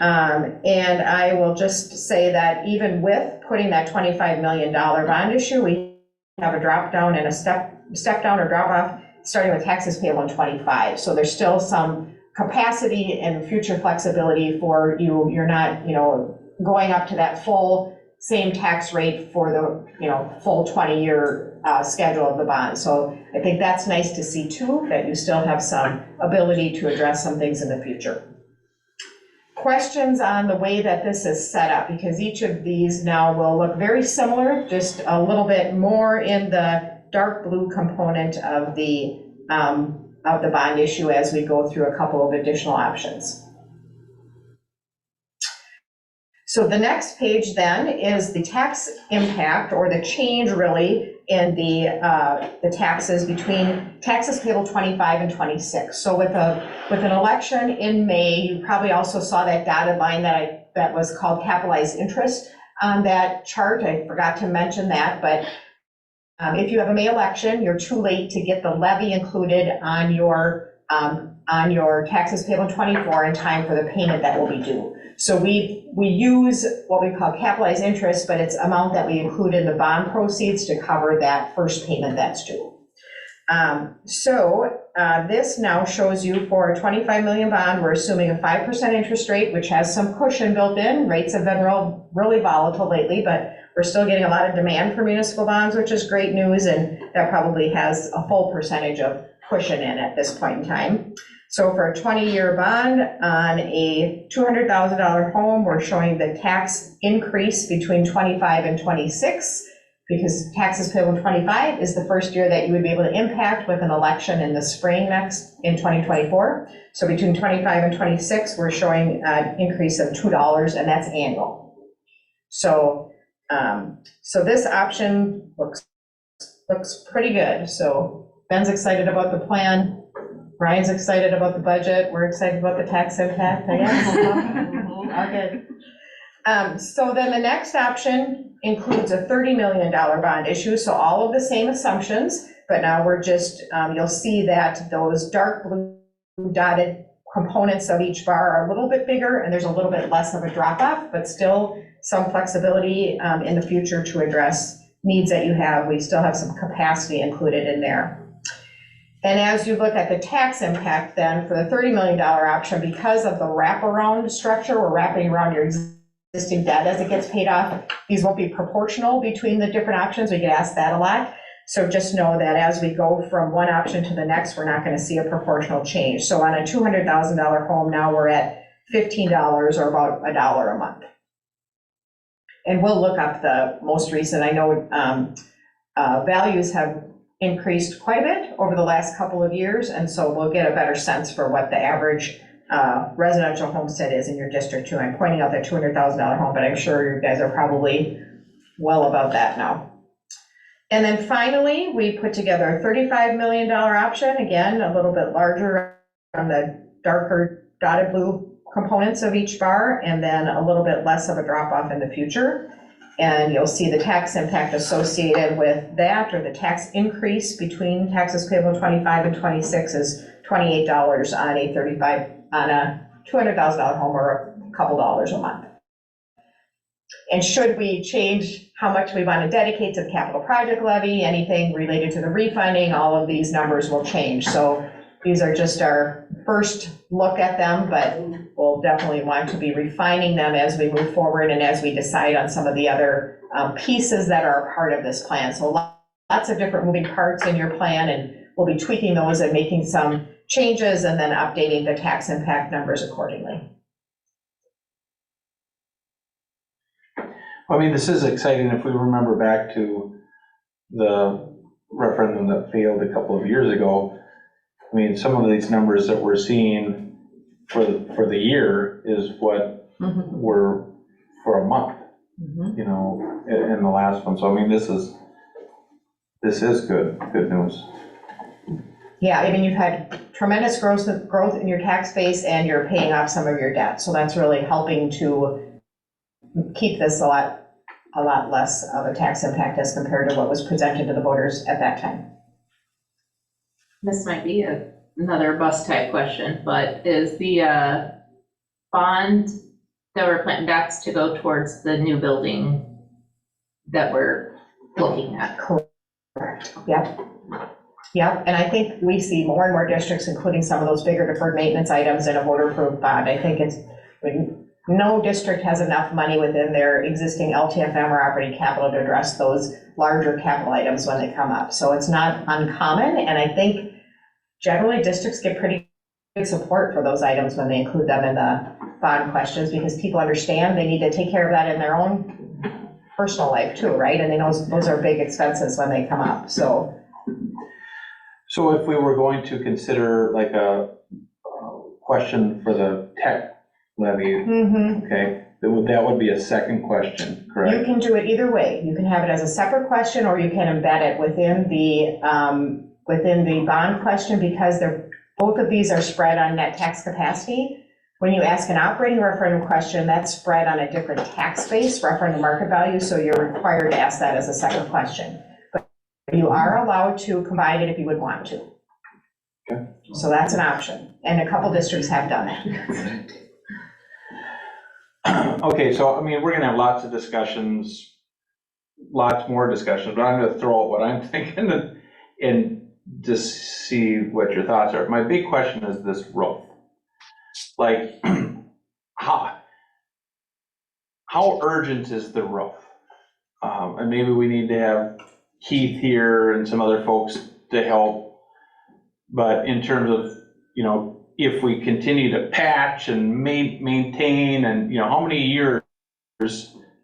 [SPEAKER 13] And I will just say that even with putting that $25 million bond issue, we have a drop down and a step down or drop off, starting with taxes payable in 25. So there's still some capacity and future flexibility for you. You're not, going up to that full same tax rate for the, full 20-year schedule of the bond. So I think that's nice to see too, that you still have some ability to address some things in the future. Questions on the way that this is set up, because each of these now will look very similar, just a little bit more in the dark blue component of the bond issue as we go through a couple of additional options. So the next page then is the tax impact, or the change really in the taxes between taxes payable 25 and 26. So with an election in May, you probably also saw that dotted line that was called capitalized interest on that chart. I forgot to mention that, but if you have a May election, you're too late to get the levy included on your taxes payable in 24 in time for the payment that will be due. So we use what we call capitalized interest, but it's amount that we include in the bond proceeds to cover that first payment that's due. This now shows you for a 25 million bond, we're assuming a 5% interest rate, which has some cushion built in. Rates have been really volatile lately, but we're still getting a lot of demand for municipal bonds, which is great news, and that probably has a full percentage of cushion in at this point in time. So for a 20-year bond on a $200,000 home, we're showing the tax increase between 25 and 26, because taxes payable in 25 is the first year that you would be able to impact with an election in the spring in 2024. So between 25 and 26, we're showing an increase of $2, and that's annual. So this option looks pretty good. So Ben's excited about the plan. Brian's excited about the budget. We're excited about the tax impact, I guess. All good. So then the next option includes a $30 million bond issue. So all of the same assumptions, but now we're just, you'll see that those dark blue dotted components of each bar are a little bit bigger, and there's a little bit less of a drop off, but still some flexibility in the future to address needs that you have. We still have some capacity included in there. And as you look at the tax impact then for the $30 million option, because of the wraparound structure, we're wrapping around your existing debt as it gets paid off. These won't be proportional between the different options. We get asked that a lot. So just know that as we go from one option to the next, we're not going to see a proportional change. So on a $200,000 home, now we're at $15 or about $1 a month. And we'll look up the most recent. I know values have increased quite a bit over the last couple of years, and so we'll get a better sense for what the average residential homestead is in your district too. I'm pointing out that $200,000 home, but I'm sure you guys are probably well above that now. And then finally, we put together a $35 million option, again, a little bit larger on the darker dotted blue components of each bar, and then a little bit less of a drop off in the future. And you'll see the tax impact associated with that, or the tax increase between taxes payable 25 and 26 is $28 on a $200,000 home, or a couple dollars a month. And should we change how much we want to dedicate to the capital project levy, anything related to the refunding, all of these numbers will change. So these are just our first look at them, but we'll definitely want to be refining them as we move forward and as we decide on some of the other pieces that are a part of this plan. So lots of different moving parts in your plan, and we'll be tweaking those and making some changes and then updating the tax impact numbers accordingly.
[SPEAKER 2] I mean, this is exciting if we remember back to the referendum that failed a couple of years ago. I mean, some of these numbers that we're seeing for the year is what were for a month, you know, in the last one. So I mean, this is good news.
[SPEAKER 13] Yeah, I mean, you've had tremendous growth in your tax base and you're paying off some of your debt. So that's really helping to keep this a lot less of a tax impact as compared to what was presented to the voters at that time.
[SPEAKER 4] This might be another bus type question, but is the bond that we're planning, that's to go towards the new building that we're looking at?
[SPEAKER 13] Correct. Yep. Yep, and I think we see more and more districts, including some of those bigger deferred maintenance items in a voter-approved bond. I think no district has enough money within their existing LTFM or operating capital to address those larger capital items when they come up. So it's not uncommon, and I think generally districts get pretty good support for those items when they include them in the bond questions, because people understand they need to take care of that in their own personal life too, right? And they know those are big expenses when they come up, so.
[SPEAKER 2] So if we were going to consider like a question for the tech levy, okay, that would be a second question, correct?
[SPEAKER 13] You can do it either way. You can have it as a separate question, or you can embed it within the bond question, because both of these are spread on net tax capacity. When you ask an operating referendum question, that's spread on a different tax base, referendum market value, so you're required to ask that as a second question. You are allowed to combine it if you would want to.
[SPEAKER 2] Okay.
[SPEAKER 13] So that's an option, and a couple districts have done that.
[SPEAKER 2] Okay, so I mean, we're gonna have lots of discussions, lots more discussions, but I'm gonna throw out what I'm thinking and just see what your thoughts are. My big question is this roof. Like, how urgent is the roof? And maybe we need to have Keith here and some other folks to help. But in terms of, you know, if we continue to patch and maintain, and, you know, how many years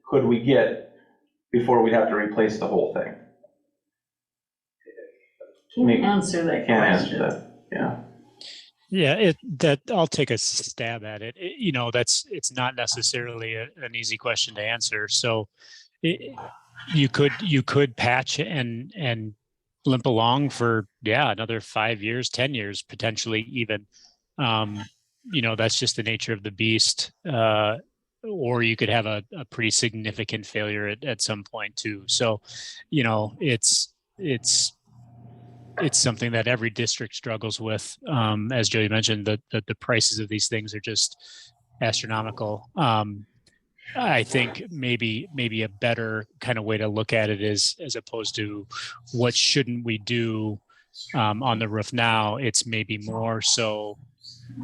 [SPEAKER 2] could we get before we'd have to replace the whole thing?
[SPEAKER 9] Can't answer that
[SPEAKER 2] Can't
[SPEAKER 9] question.
[SPEAKER 2] answer that, yeah.
[SPEAKER 11] Yeah, I'll take a stab at it. You know, it's not necessarily an easy question to answer. So you could patch and limp along for another 5 years, 10 years potentially even. You know, that's just the nature of the beast. Or you could have a pretty significant failure at some point too. So, you know, it's something that every district struggles with. As Jody mentioned, the prices of these things are just astronomical. I think maybe a better kind of way to look at it is, as opposed to what shouldn't we do on the roof now, it's maybe more so,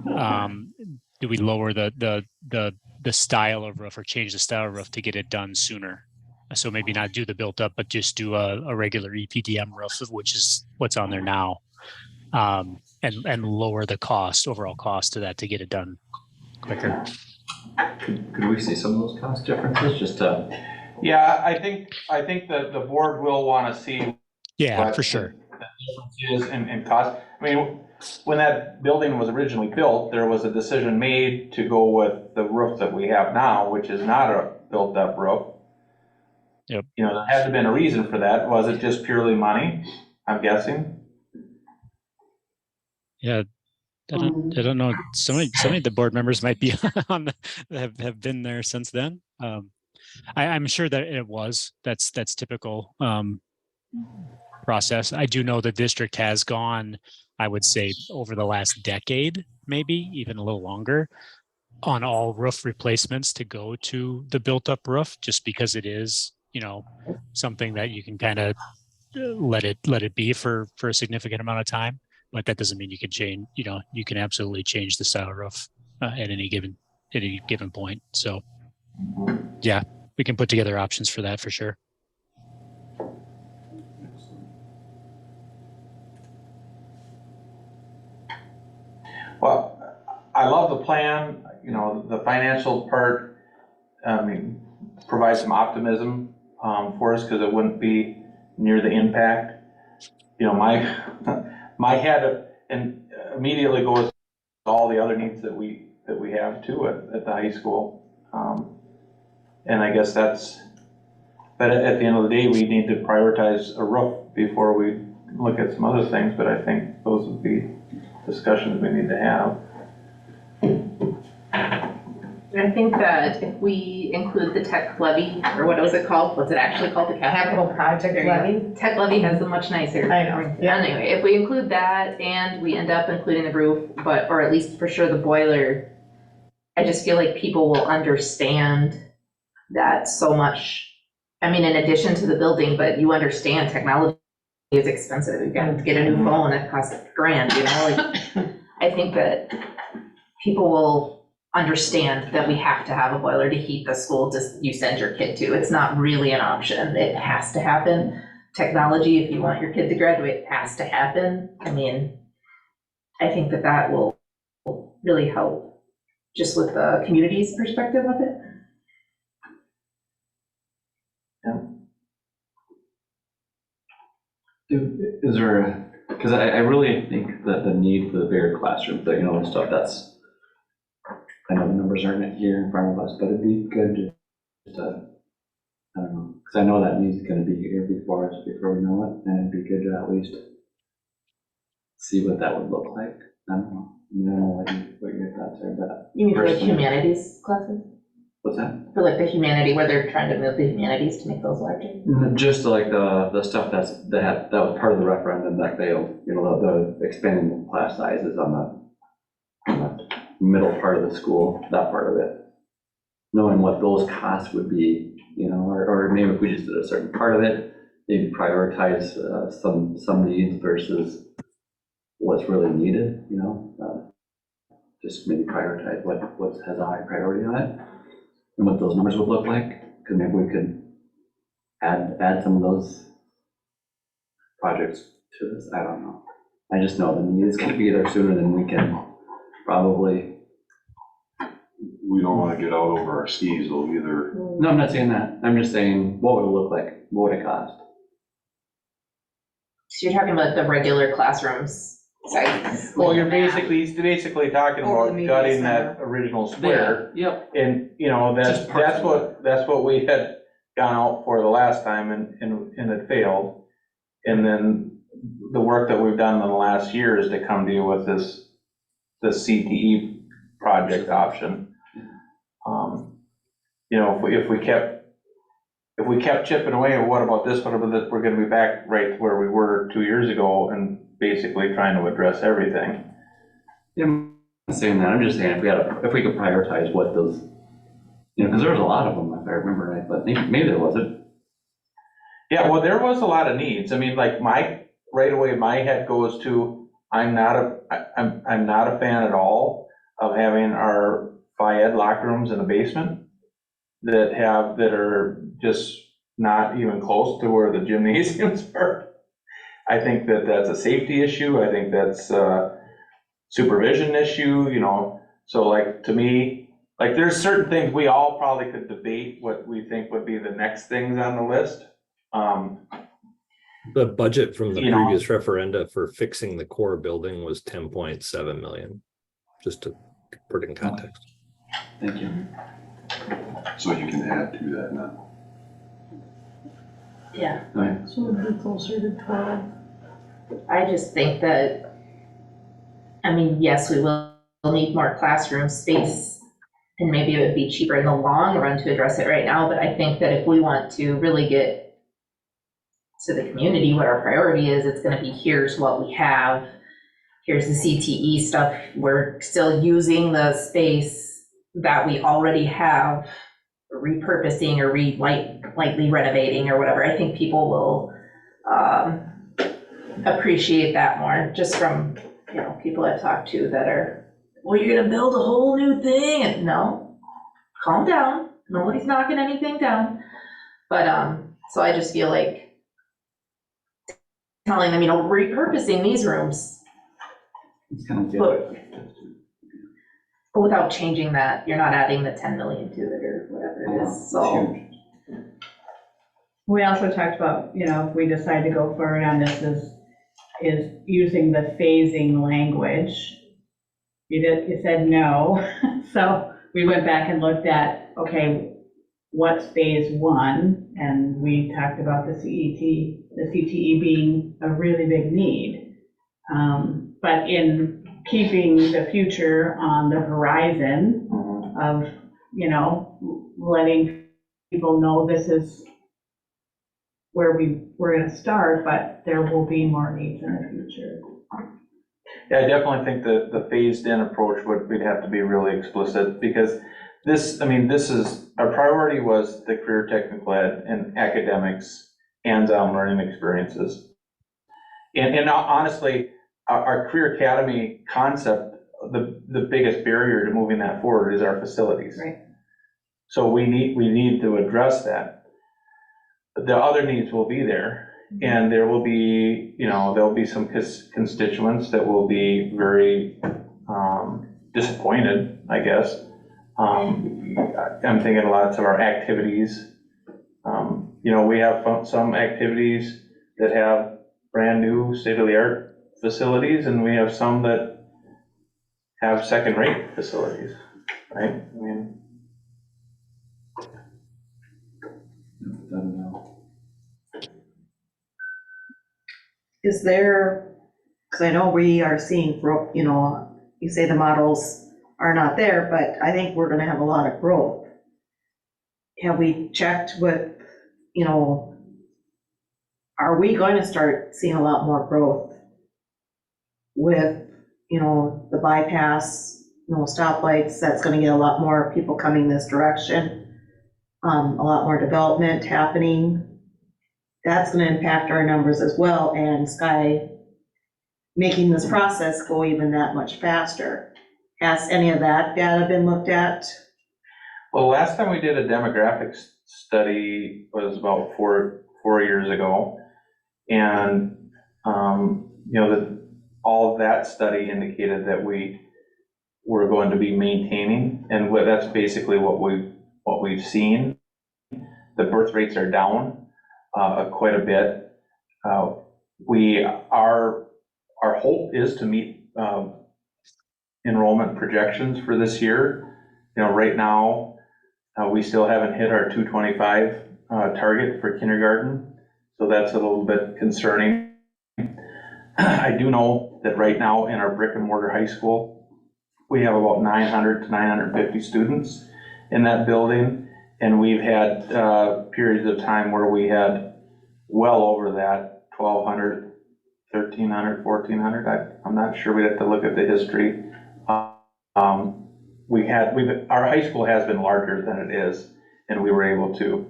[SPEAKER 11] do we lower the style of roof or change the style of roof to get it done sooner? So maybe not do the built up, but just do a regular EPDM roof, which is what's on there now, and lower the overall cost of that to get it done quicker.
[SPEAKER 5] Could we see some of those cost differences just to?
[SPEAKER 2] Yeah, I think that the board will want to see.
[SPEAKER 11] Yeah, for sure.
[SPEAKER 2] The difference is in cost. I mean, when that building was originally built, there was a decision made to go with the roof that we have now, which is not a built up roof.
[SPEAKER 11] Yep.
[SPEAKER 2] You know, there had to have been a reason for that. Was it just purely money? I'm guessing.
[SPEAKER 11] Yeah, I don't know. So many of the board members might be have been there since then. I'm sure that it was. That's typical process. I do know the district has gone, I would say, over the last decade, maybe even a little longer, on all roof replacements to go to the built-up roof, just because it is, you know, something that you can kind of let it be for a significant amount of time. But that doesn't mean you can change. You know, you can absolutely change the style roof at any given point. So, yeah, we can put together options for that for sure.
[SPEAKER 2] love the plan, you know, the financial part, I mean, provides some optimism for us, because it wouldn't be near the impact. You know, my head and immediately goes to all the other needs that we have too at the high school. And I guess but at the end of the day, we need to prioritize a roof before we look at some other things, but I think those would be discussions we need to have.
[SPEAKER 4] I think that if we include the tech levy, or what was it called? What's it actually called? The
[SPEAKER 13] Capital project
[SPEAKER 4] There you go.
[SPEAKER 13] levy.
[SPEAKER 4] Tech levy has a much nicer.
[SPEAKER 13] I know, yeah.
[SPEAKER 4] Anyway, if we include that and we end up including the roof, or at least for sure the boiler, I just feel like people will understand that so much. I mean, in addition to the building, but you understand technology is expensive. You've got to get a new phone that costs $1,000, you know? Like, I think that people will understand that we have to have a boiler to heat the school you send your kid to. It's not really an option. It has to happen. Technology, if you want your kid to graduate, has to happen. I mean, I think that will really help just with the community's perspective of it.
[SPEAKER 5] Is there, because I really think that the need for the bigger classroom thing, you know, and stuff, that's, I know the numbers aren't here in front of us, but it'd be good to, I don't know, because I know that need's gonna be here before us, before we know it, and it'd be good to at least see what that would look like. I don't know, what your thoughts are, but.
[SPEAKER 4] You mean for like
[SPEAKER 5] personally-
[SPEAKER 4] humanities classes?
[SPEAKER 5] What's that?
[SPEAKER 4] For like the humanity, where they're trying to move the humanities to make those larger?
[SPEAKER 5] Just like the stuff that was part of the referendum that failed, you know, the expanding the class sizes on the middle part of the school, that part of it. Knowing what those costs would be, you know, or maybe if we just did a certain part of it, maybe prioritize some needs versus what's really needed, you know? Just maybe prioritize what has a high priority on it. And what those numbers would look like, because maybe we could add some of those projects to this. I don't know. I just know the need is going to be there sooner than we can probably.
[SPEAKER 6] We don't want to get out over our skis though either.
[SPEAKER 5] No, I'm not saying that. I'm just saying, what would it look like? What would it cost?
[SPEAKER 4] So you're talking about the regular classrooms size?
[SPEAKER 2] Well, he's basically talking
[SPEAKER 13] Over the
[SPEAKER 2] about
[SPEAKER 13] media
[SPEAKER 2] gutting
[SPEAKER 13] center.
[SPEAKER 2] that original square.
[SPEAKER 5] Yep.
[SPEAKER 2] And, you know,
[SPEAKER 5] Just parts of
[SPEAKER 2] that's what we had gone out for the last time and it failed. And then the work that we've done in the last year is to come to you with this CTE project option. You know, if we kept chipping away, what about this, we're gonna be back right where we were 2 years ago and basically trying to address everything.
[SPEAKER 5] Yeah, I'm not saying that. I'm just saying if we could prioritize what those, you know, because there was a lot of them, if I remember right, but maybe there wasn't.
[SPEAKER 2] Yeah, well, there was a lot of needs. I mean, like right away, my head goes to, I'm not a fan at all of having our phy ed locker rooms in the basement that are just not even close to where the gymnasiums are. I think that's a safety issue. I think that's a supervision issue, you know. So like, to me, like there's certain things we all probably could debate what we think would be the next things on the list.
[SPEAKER 10] The budget from the
[SPEAKER 2] You know.
[SPEAKER 10] previous referenda for fixing the core building was 10.7 million, just to put it in context.
[SPEAKER 5] Thank you.
[SPEAKER 6] So you can add to that now.
[SPEAKER 4] Yeah.
[SPEAKER 5] Right.
[SPEAKER 12] So it'd be closer to 12.
[SPEAKER 4] I just think that, I mean, yes, we will need more classroom space, and maybe it would be cheaper in the long run to address it right now, but I think that if we want to really get to the community what our priority is, it's gonna be, here's what we have, here's the CTE stuff, we're still using the space that we already have, repurposing or lightly renovating or whatever. I think people will appreciate that more, just from, you know, people I've talked to that are, well, you're gonna build a whole new thing, and no, calm down, nobody's knocking anything down. But so I just feel like telling them, you know, repurposing these rooms.
[SPEAKER 5] It's kind of
[SPEAKER 4] But But without changing that, you're not adding the 10 million to it or whatever it is, so.
[SPEAKER 14] We also talked about, if we decide to go forward on this is using the phasing language. You said no, so we went back and looked at, okay, what's phase one? And we talked about the CTE being a really big need. But in keeping the future on the horizon of, letting people know this is where we're gonna start, but there will be more needs in the future.
[SPEAKER 2] Yeah, I definitely think that the phased-in approach we'd have to be really explicit, because this is, our priority was the career technical ed and academics, hands-on learning experiences. And honestly, our career academy concept, the biggest barrier to moving that forward is our facilities.
[SPEAKER 14] Right.
[SPEAKER 2] So we need to address that. The other needs will be there, and there will be, there'll be some constituents that will be very disappointed, I guess. I'm thinking lots of our activities. We have some activities that have brand new state-of-the-art facilities, and we have some that have second-rate facilities, right?
[SPEAKER 7] Is there, because I know we are seeing growth, you say the models are not there, but I think we're gonna have a lot of growth. Have we checked with, are we going to start seeing a lot more growth with, the bypass, stoplights? That's gonna get a lot more people coming this direction, a lot more development happening. That's gonna impact our numbers as well, and Sky making this process go even that much faster. Has any of that data been looked at?
[SPEAKER 2] Well, last time we did a demographics study was about four years ago. And, all of that study indicated that we were going to be maintaining, and that's basically what we've seen. The birth rates are down quite a bit. Our hope is to meet enrollment projections for this year. Right now, we still haven't hit our 225 target for kindergarten, so that's a little bit concerning. I do know that right now in our brick and mortar high school, we have about 900 to 950 students in that building, and we've had periods of time where we had well over that, 1,200, 1,300, 1,400. I'm not sure, we'd have to look at the history. Our high school has been larger than it is, and we were able to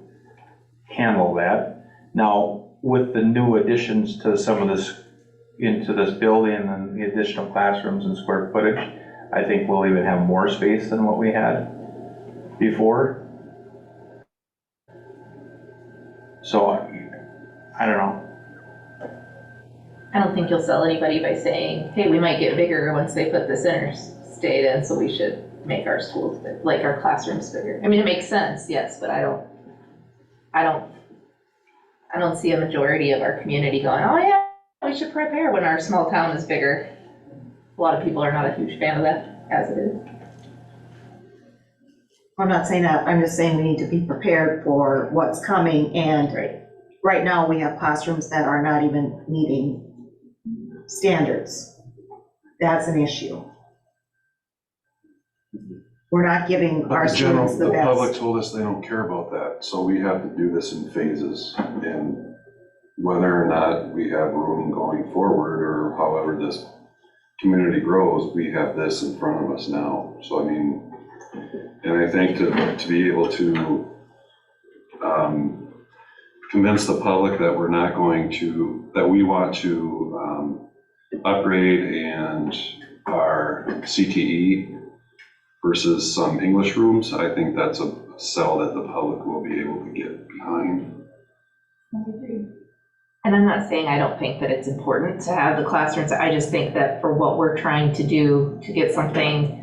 [SPEAKER 2] handle that. Now, with the new additions to some of this, into this building and the additional classrooms and square footage, I think we'll even have more space than what we had before. So, I don't know.
[SPEAKER 4] I don't think you'll sell anybody by saying, hey, we might get bigger once they put this interstate in, so we should make our schools big, like our classrooms bigger. I mean, it makes sense, yes, but I don't see a majority of our community going, oh yeah, we should prepare when our small town is bigger. A lot of people are not a huge fan of that as it is.
[SPEAKER 7] I'm not saying that, I'm just saying we need to be prepared for what's coming, and right now we have classrooms that are not even meeting standards. That's an issue. We're not giving our students the best.
[SPEAKER 6] The public told us they don't care about that, so we have to do this in phases, and whether or not we have room going forward or however this community grows, we have this in front of us now. So and I think to be able to convince the public that we're not going to, that we want to upgrade and our CTE versus some English rooms, I think that's a sell that the public will be able to get behind.
[SPEAKER 4] I agree. And I'm not saying I don't think that it's important to have the classrooms. I just think that for what we're trying to do to get something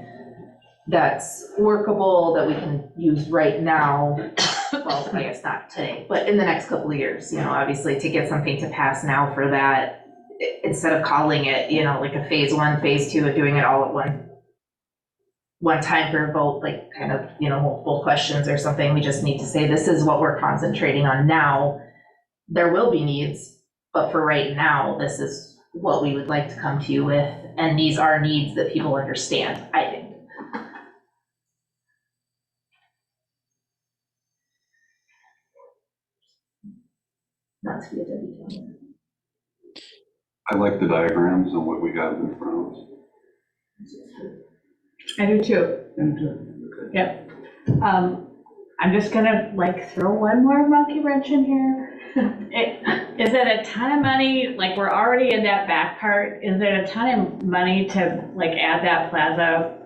[SPEAKER 4] that's workable, that we can use right now. Well, I guess not today, but in the next couple of years, you know, obviously to get something to pass now for that, instead of calling it, you know, like a phase 1, phase 2, and doing it all at one time for a vote, like kind of, you know, multiple questions or something. We just need to say, this is what we're concentrating on now. There will be needs, but for right now, this is what we would like to come to you with, and these are needs that people understand, I think. Not to be a Debbie Downer.
[SPEAKER 6] I like the diagrams and what we got in front of us.
[SPEAKER 1] I do too. Yep. I'm just gonna like throw one more monkey wrench in here. Is it a ton of money, like we're already in that back part, is it a ton of money to like add that plaza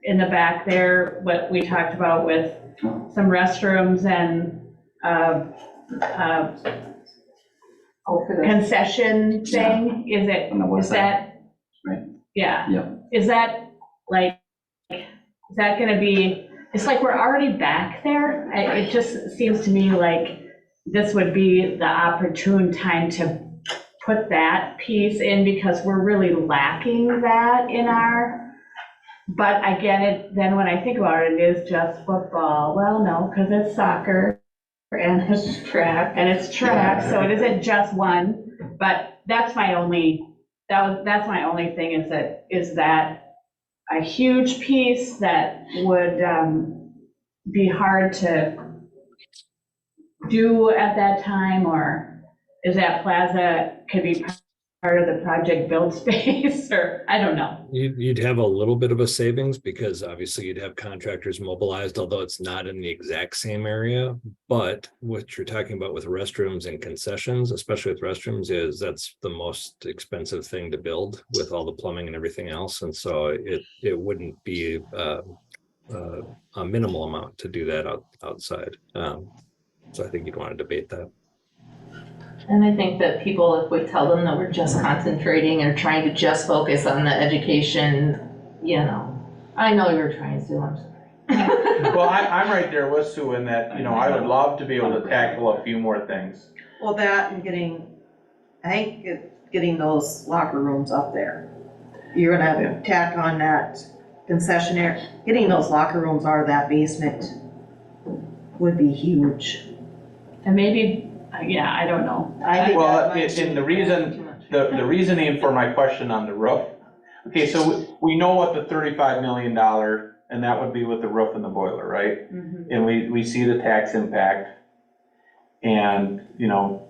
[SPEAKER 1] in the back there, what we talked about with some restrooms and concession thing? Is it,
[SPEAKER 5] On the west
[SPEAKER 1] is
[SPEAKER 5] side.
[SPEAKER 1] that?
[SPEAKER 5] Right.
[SPEAKER 1] Yeah.
[SPEAKER 5] Yeah.
[SPEAKER 1] Is that like, is that gonna be, it's like we're already back there. It just seems to me like this would be the opportune time to put that piece in, because we're really lacking that in our, but I get it, then when I think about it, it is just football. Well, no, because it's soccer and it's track, so it isn't just one, but that's my only, that's my only thing, is that a huge piece that would be hard to do at that time, or is that plaza could be part of the project build space, or I don't know.
[SPEAKER 10] You'd have a little bit of a savings because obviously you'd have contractors mobilized, although it's not in the exact same area. But what you're talking about with restrooms and concessions, especially with restrooms, is that's the most expensive thing to build with all the plumbing and everything else. And so it wouldn't be a minimal amount to do that outside. So I think you'd want to debate that.
[SPEAKER 4] And I think that people, if we tell them that we're just concentrating or trying to just focus on the education, you know, I know you're trying to, I'm sorry.
[SPEAKER 2] Well, I'm right there with Sue in that, you know, I would love to be able to tackle a few more things.
[SPEAKER 7] Well, that and getting those locker rooms up there. You're gonna tack on that concessionaire, getting those locker rooms out of that basement would be huge.
[SPEAKER 1] And maybe, yeah, I don't know.
[SPEAKER 7] I think
[SPEAKER 2] Well,
[SPEAKER 7] that might
[SPEAKER 2] and the
[SPEAKER 7] be
[SPEAKER 2] reason, the reasoning for my question on the roof, okay, so we know what the $35 million, and that would be with the roof and the boiler, right?
[SPEAKER 7] Mhm.
[SPEAKER 2] And we see the tax impact. And, you know,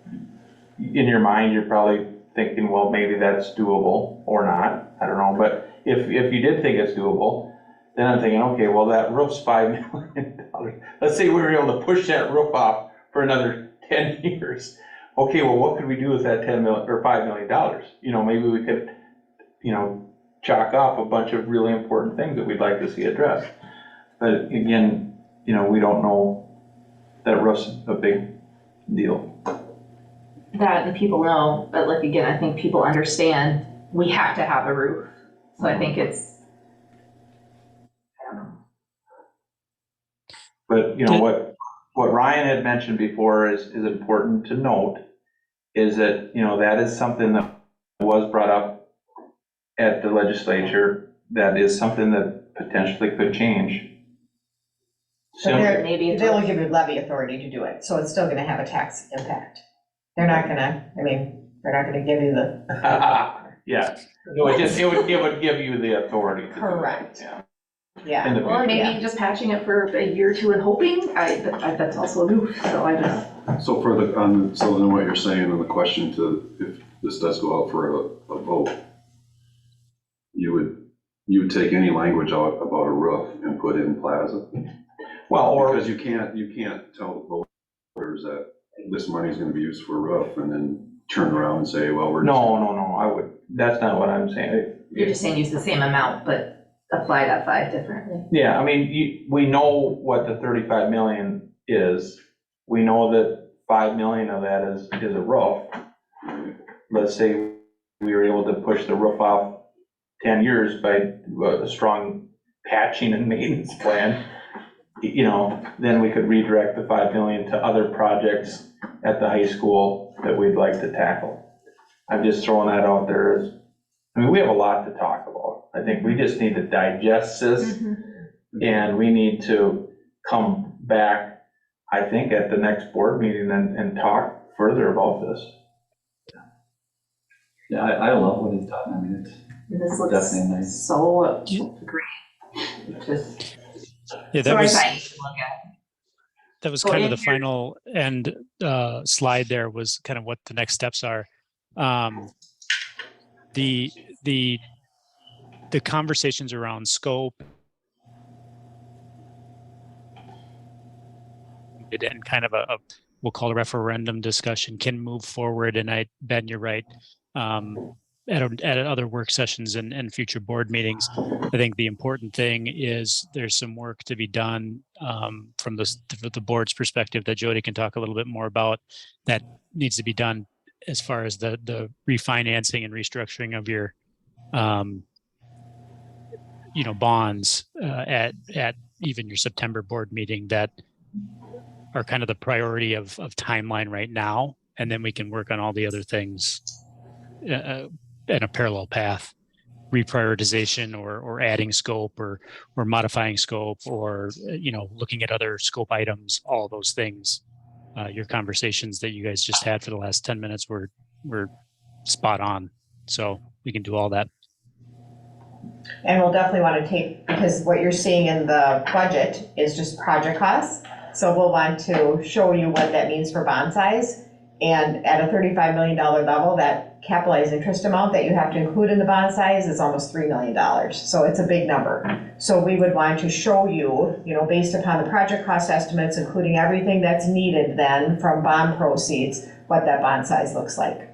[SPEAKER 2] in your mind, you're probably thinking, well, maybe that's doable or not, I don't know. But if you did think it's doable, then I'm thinking, okay, well, that roof's $5 million. Let's say we were able to push that roof off for another 10 years. Okay, well, what could we do with that $10 million or $5 million? You know, maybe we could, you know, chalk off a bunch of really important things that we'd like to see addressed. But again, you know, we don't know that roof's a big deal.
[SPEAKER 4] That, and people know, but like, again, I think people understand we have to have a roof. So I think it's, I don't know.
[SPEAKER 2] But, you know, what Ryan had mentioned before is important to note, is that, you know, that is something that was brought up at the legislature. That is something that potentially could change.
[SPEAKER 13] But they're-
[SPEAKER 4] Maybe it's-
[SPEAKER 13] they only give you levy authority to do it, so it's still gonna have a tax impact. They're not gonna, they're not gonna give you the.
[SPEAKER 2] Yeah, it would give you the authority to do it.
[SPEAKER 13] Correct.
[SPEAKER 2] Yeah.
[SPEAKER 13] Yeah.
[SPEAKER 2] In the
[SPEAKER 4] Well,
[SPEAKER 2] future.
[SPEAKER 4] maybe just patching it for a year or two and hoping, that's also a roof, so I just.
[SPEAKER 6] So so then what you're saying on the question to, if this does go out for a vote, you would take any language out about a roof and put in plaza?
[SPEAKER 2] Well, or.
[SPEAKER 6] Because you can't tell the voters that this money is gonna be used for a roof and then turn around and say, well, we're.
[SPEAKER 2] No, that's not what I'm saying.
[SPEAKER 4] You're just saying use the same amount, but apply that 5 differently.
[SPEAKER 2] Yeah, I mean, we know what the 35 million is. We know that 5 million of that is a roof. Let's say we were able to push the roof off 10 years by a strong patching and maintenance plan, you know, then we could redirect the 5 million to other projects at the high school that we'd like to tackle. I'm just throwing that out there as, I mean, we have a lot to talk about. I think we just need to digest this, and we need to come back, I think, at the next board meeting and talk further about this.
[SPEAKER 5] Yeah, I love what he's done. I mean,
[SPEAKER 4] This
[SPEAKER 5] Definitely
[SPEAKER 4] looks
[SPEAKER 5] nice.
[SPEAKER 4] so great. Just,
[SPEAKER 11] Yeah,
[SPEAKER 4] so
[SPEAKER 11] that was,
[SPEAKER 4] exciting to look at.
[SPEAKER 11] that was
[SPEAKER 4] So
[SPEAKER 11] kind of
[SPEAKER 4] in
[SPEAKER 11] the
[SPEAKER 4] your-
[SPEAKER 11] final end slide there was kind of what the next steps are. The conversations around scope and kind of a we'll call a referendum discussion can move forward. And Ben, you're right. At other work sessions and future board meetings, I think the important thing is there's some work to be done from the board's perspective that Jody can talk a little bit more about that needs to be done as far as the refinancing and restructuring of your bonds at even your September board meeting that are kind of the priority of timeline right now. And then we can work on all the other things in a parallel path, reprioritization or adding scope or modifying scope or, looking at other scope items, all those things. Your conversations that you guys just had for the last 10 minutes were spot on. So we can do all that.
[SPEAKER 13] And we'll definitely want to take, because what you're seeing in the budget is just project costs. So we'll want to show you what that means for bond size. And at a $35 million level, that capitalized interest amount that you have to include in the bond size is almost $3 million. So it's a big number. So we would want to show you, based upon the project cost estimates, including everything that's needed then from bond proceeds, what that bond size looks like.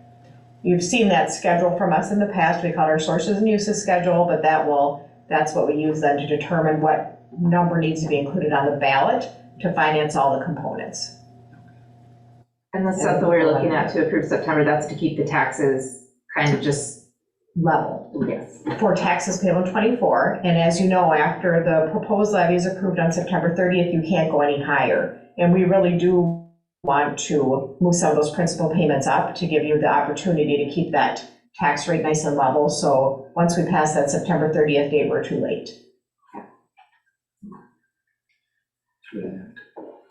[SPEAKER 13] You've seen that schedule from us in the past. We call it our sources and uses schedule, but that's what we use then to determine what number needs to be included on the ballot to finance all the components.
[SPEAKER 4] And the stuff that we're looking at to approve September, that's to keep the taxes kind of just
[SPEAKER 13] level.
[SPEAKER 4] Yes.
[SPEAKER 13] For taxes payable in '24, and as you know, after the proposed levy is approved on September 30th, you can't go any higher. And we really do want to move some of those principal payments up to give you the opportunity to keep that tax rate nice and level. So once we pass that September 30th date, we're too late.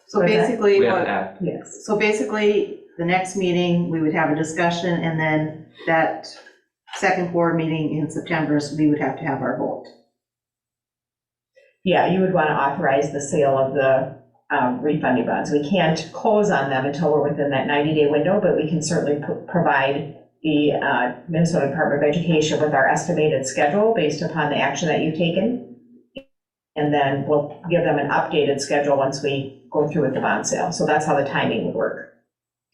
[SPEAKER 7] So basically,
[SPEAKER 5] We have to act.
[SPEAKER 13] Yes.
[SPEAKER 7] so basically, the next meeting, we would have a discussion, and then that second board meeting in September, so we would have to have our vote.
[SPEAKER 13] Yeah, you would want to authorize the sale of the refunding bonds. We can't close on them until we're within that 90-day window, but we can certainly provide the Minnesota Department of Education with our estimated schedule based upon the action that you've taken. And then we'll give them an updated schedule once we go through with the bond sale. So that's how the timing would work.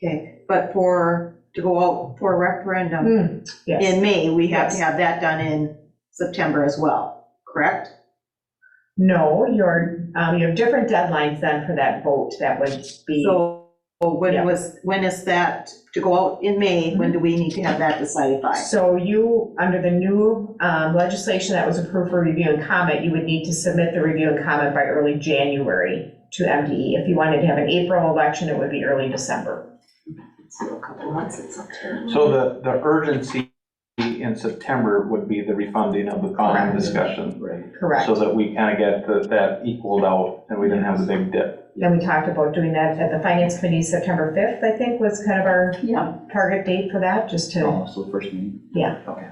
[SPEAKER 7] Okay, but to go out for a referendum
[SPEAKER 13] Yes.
[SPEAKER 7] in May, we have to
[SPEAKER 13] Yes.
[SPEAKER 7] have that done in September as well, correct?
[SPEAKER 13] No, you have different deadlines then for that vote. That would be.
[SPEAKER 7] So
[SPEAKER 13] Yeah.
[SPEAKER 7] when is that, to go out in May, when do we need to have that decided by?
[SPEAKER 13] So you, under the new legislation that was approved for review and comment, you would need to submit the review and comment by early January to MDE. If you wanted to have an April election, it would be early December.
[SPEAKER 4] So a couple months in September.
[SPEAKER 2] So the urgency in September would be the refunding of the bond discussion.
[SPEAKER 5] Right.
[SPEAKER 13] Correct.
[SPEAKER 2] So that we kind of get that equaled out and we didn't have the big dip.
[SPEAKER 13] Then we talked about doing that at the Finance Committee, September 5th, I think, was kind of our target date for that, just to,
[SPEAKER 5] Oh, so the first meeting?
[SPEAKER 13] yeah.
[SPEAKER 5] Okay.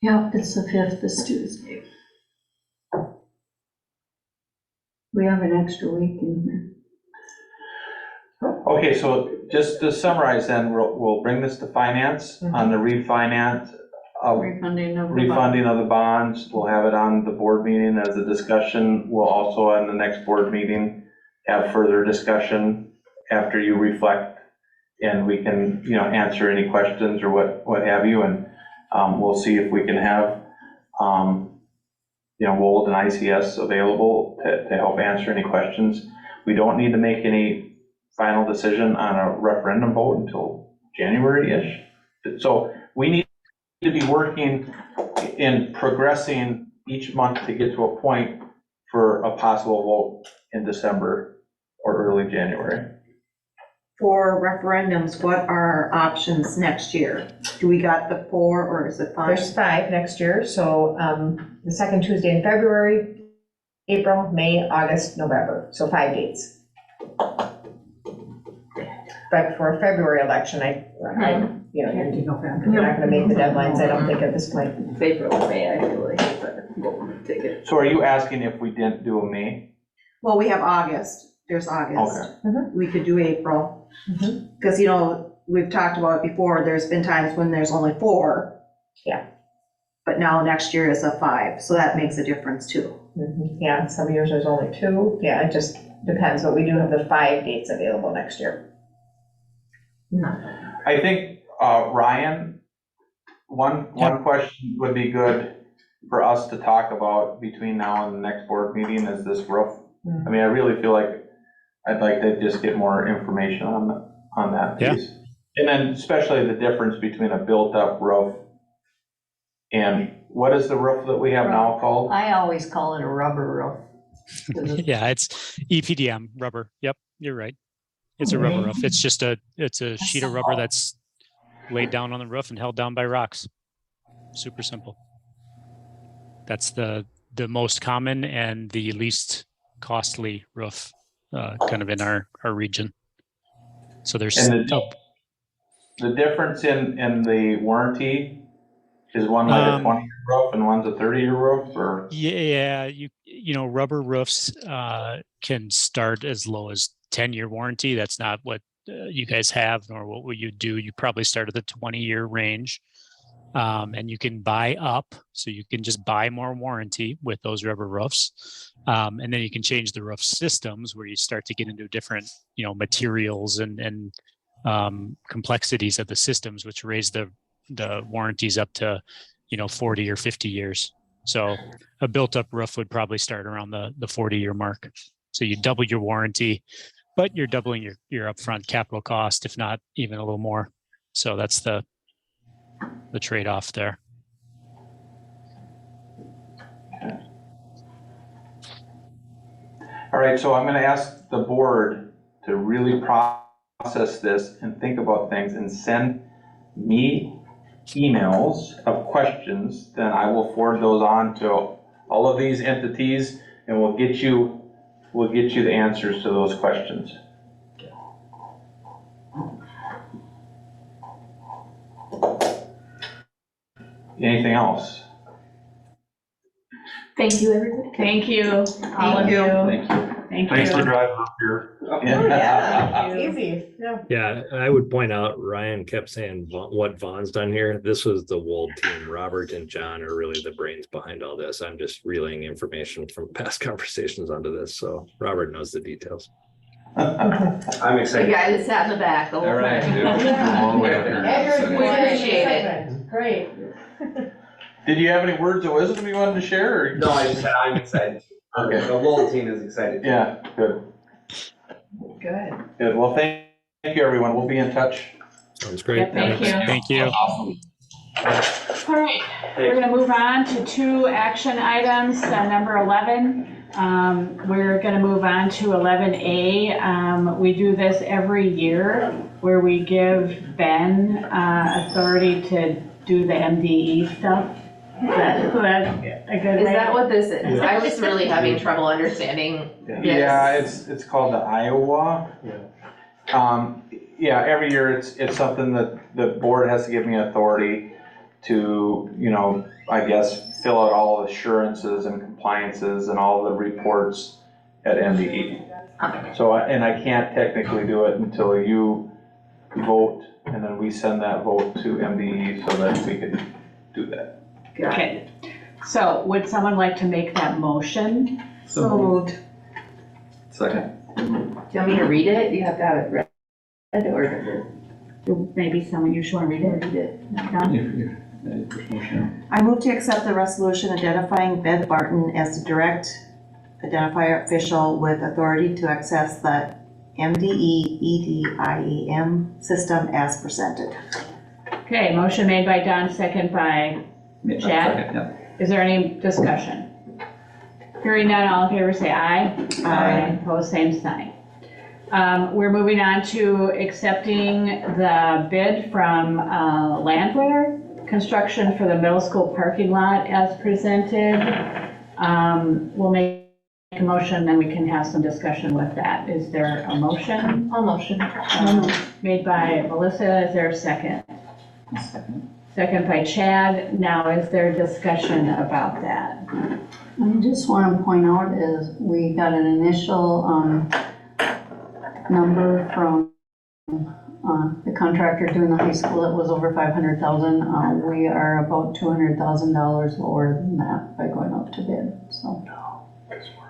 [SPEAKER 9] Yeah, it's the 5th, this Tuesday. We have an extra week in here.
[SPEAKER 2] Okay, so just to summarize then, we'll bring this to finance on the refunding of the bonds. We'll have it on the board meeting as a discussion. We'll also on the next board meeting have further discussion after you reflect, and we can, answer any questions or what have you. And we'll see if we can have, WOLD and ICS available to help answer any questions. We don't need to make any final decision on a referendum vote until January-ish. So we need to be working in progressing, each month to get to a point for a possible vote in December or early January.
[SPEAKER 7] For referendums, what are our options next year? Do we got the 4 or is it 5?
[SPEAKER 13] There's 5 next year, so the second Tuesday in February, April, May, August, November, so 5 dates. But for a February election, you know,
[SPEAKER 14] Can't do November.
[SPEAKER 13] you're not gonna make the deadlines, I don't think, at this point.
[SPEAKER 4] It's April or May, I feel like, but take it.
[SPEAKER 2] So are you asking if we didn't do a May?
[SPEAKER 7] Well, we have August, there's August. We could do April. Because, you know, we've talked about it before, there's been times when there's only 4.
[SPEAKER 13] Yeah.
[SPEAKER 7] But now next year is a 5, so that makes a difference too.
[SPEAKER 13] Yeah, some years there's only 2, yeah, it just depends, but we do have the 5 dates available next year.
[SPEAKER 2] I think, Ryan, one question would be good for us to talk about between now and the next board meeting is this roof. I mean, I really feel like I'd like to just get more information on that piece. And then especially the difference between a built-up roof and what is the roof that we have now called?
[SPEAKER 9] I always call it a rubber roof.
[SPEAKER 11] Yeah, it's EPDM rubber. Yep, you're right. It's a rubber roof. It's just it's a sheet of rubber that's laid down on the roof and held down by rocks. Super simple. That's the most common and the least costly roof kind of in our region. So there's
[SPEAKER 2] And the difference in the warranty is one like a 20-year roof and one's a 30-year roof, or?
[SPEAKER 11] Yeah, you know, rubber roofs can start as low as 10-year warranty. That's not what you guys have, nor what you do. You probably start at the 20-year range, and you can buy up. So you can just buy more warranty with those rubber roofs, and then you can change the roof systems where you start to get into different, you know, materials and complexities of the systems, which raise the warranties up to, you know, 40 or 50 years. So a built-up roof would probably start around the 40-year mark. So you double your warranty, but you're doubling your upfront capital cost, if not even a little more. So that's the trade-off there.
[SPEAKER 2] All right, so I'm going to ask the board to really process this and think about things and send me emails of questions. Then I will forward those on to all of these entities, and we'll get you the answers to those questions. Anything else?
[SPEAKER 12] Thank you, everybody.
[SPEAKER 1] Thank you, all of you.
[SPEAKER 2] Thank you.
[SPEAKER 1] Thank you.
[SPEAKER 6] Thanks for driving up here.
[SPEAKER 2] Yeah.
[SPEAKER 13] Easy, yeah.
[SPEAKER 10] Yeah, I would point out, Ryan kept saying what Vaughn's done here. This was the Wold team. Robert and John are really the brains behind all this. I'm just relaying information from past conversations onto this. So Robert knows the details.
[SPEAKER 8] I'm
[SPEAKER 4] The
[SPEAKER 8] excited.
[SPEAKER 4] guy that sat in the back the whole
[SPEAKER 8] All right,
[SPEAKER 4] time.
[SPEAKER 8] dude. All the way up here.
[SPEAKER 13] And
[SPEAKER 4] We appreciate it.
[SPEAKER 13] it. Great.
[SPEAKER 2] Did you have any words of wisdom you wanted to share? Or?
[SPEAKER 8] No, I just said I'm excited.
[SPEAKER 2] Okay.
[SPEAKER 8] The whole team is excited.
[SPEAKER 2] Yeah, good.
[SPEAKER 13] Good.
[SPEAKER 2] Good. Well, thank you, everyone. We'll be in touch.
[SPEAKER 10] Sounds great.
[SPEAKER 1] Yeah, thank you.
[SPEAKER 11] Thank you.
[SPEAKER 1] All right, we're gonna move on to 2 action items. Number 11, we're gonna move on to 11A. We do this every year where we give Ben authority to do the MDE stuff. Is that a good way?
[SPEAKER 4] Is that what this is? I was really having trouble understanding this.
[SPEAKER 2] Yeah, it's called the Iowa. Yeah, every year it's something that the board has to give me authority to, you know, I guess, fill out all assurances and compliances and all the reports at MDE. So, and I can't technically do it until you vote, and then we send that vote to MDE so that we can do that.
[SPEAKER 1] Okay, so would someone like to make that motion?
[SPEAKER 13] So moved.
[SPEAKER 8] Second.
[SPEAKER 4] Do you want me to read it? You have to have it read, or
[SPEAKER 1] Maybe someone, you should want to read it? Done?
[SPEAKER 7] I move to accept the resolution identifying Beth Barton as the direct identifier official with authority to access the MDE EDIEM system as presented.
[SPEAKER 1] Okay, motion made by Don, second by Chad. Is there any discussion? Hearing none, all in favor say aye.
[SPEAKER 7] Aye.
[SPEAKER 1] Opposed, same sign. We're moving on to accepting the bid from Landwehr Construction for the middle school parking lot as presented. We'll make a motion, then we can have some discussion with that. Is there a motion?
[SPEAKER 4] I'll motion.
[SPEAKER 1] Made by Melissa, is there a second? Second by Chad. Now, is there discussion about that?
[SPEAKER 9] I just want to point out is we got an initial number from the contractor doing the high school that was over 500,000. We are about $200,000 lower than that by going out to bid, so.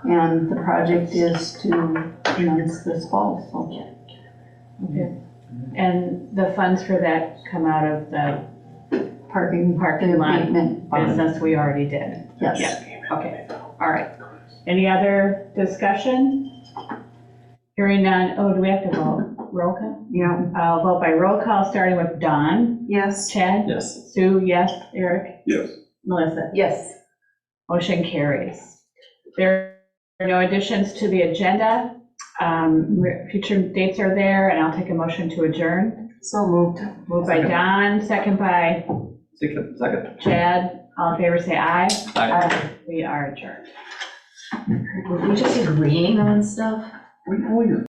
[SPEAKER 9] And the project is to commence this fall, so.
[SPEAKER 1] Okay. And the funds for that come out of the
[SPEAKER 9] Parking
[SPEAKER 1] lot
[SPEAKER 9] abatement fund.
[SPEAKER 1] business we already did?
[SPEAKER 9] Yes.
[SPEAKER 1] Yeah, okay, all right. Any other discussion? Hearing none, oh, do we have to vote? Roll call?
[SPEAKER 7] Yeah.
[SPEAKER 1] I'll vote by roll call, starting with Don.
[SPEAKER 7] Yes.
[SPEAKER 1] Chad?
[SPEAKER 5] Yes.
[SPEAKER 1] Sue, yes. Eric?
[SPEAKER 6] Yes.
[SPEAKER 1] Melissa?
[SPEAKER 4] Yes.
[SPEAKER 1] Motion carries. There are no additions to the agenda. Future dates are there, and I'll take a motion to adjourn.
[SPEAKER 7] So moved.
[SPEAKER 1] Moved by Don, second by
[SPEAKER 5] Second.
[SPEAKER 1] Chad. All in favor, say aye.
[SPEAKER 5] Aye.
[SPEAKER 1] We are adjourned.
[SPEAKER 4] Were we just agreeing on stuff?
[SPEAKER 8] We know you're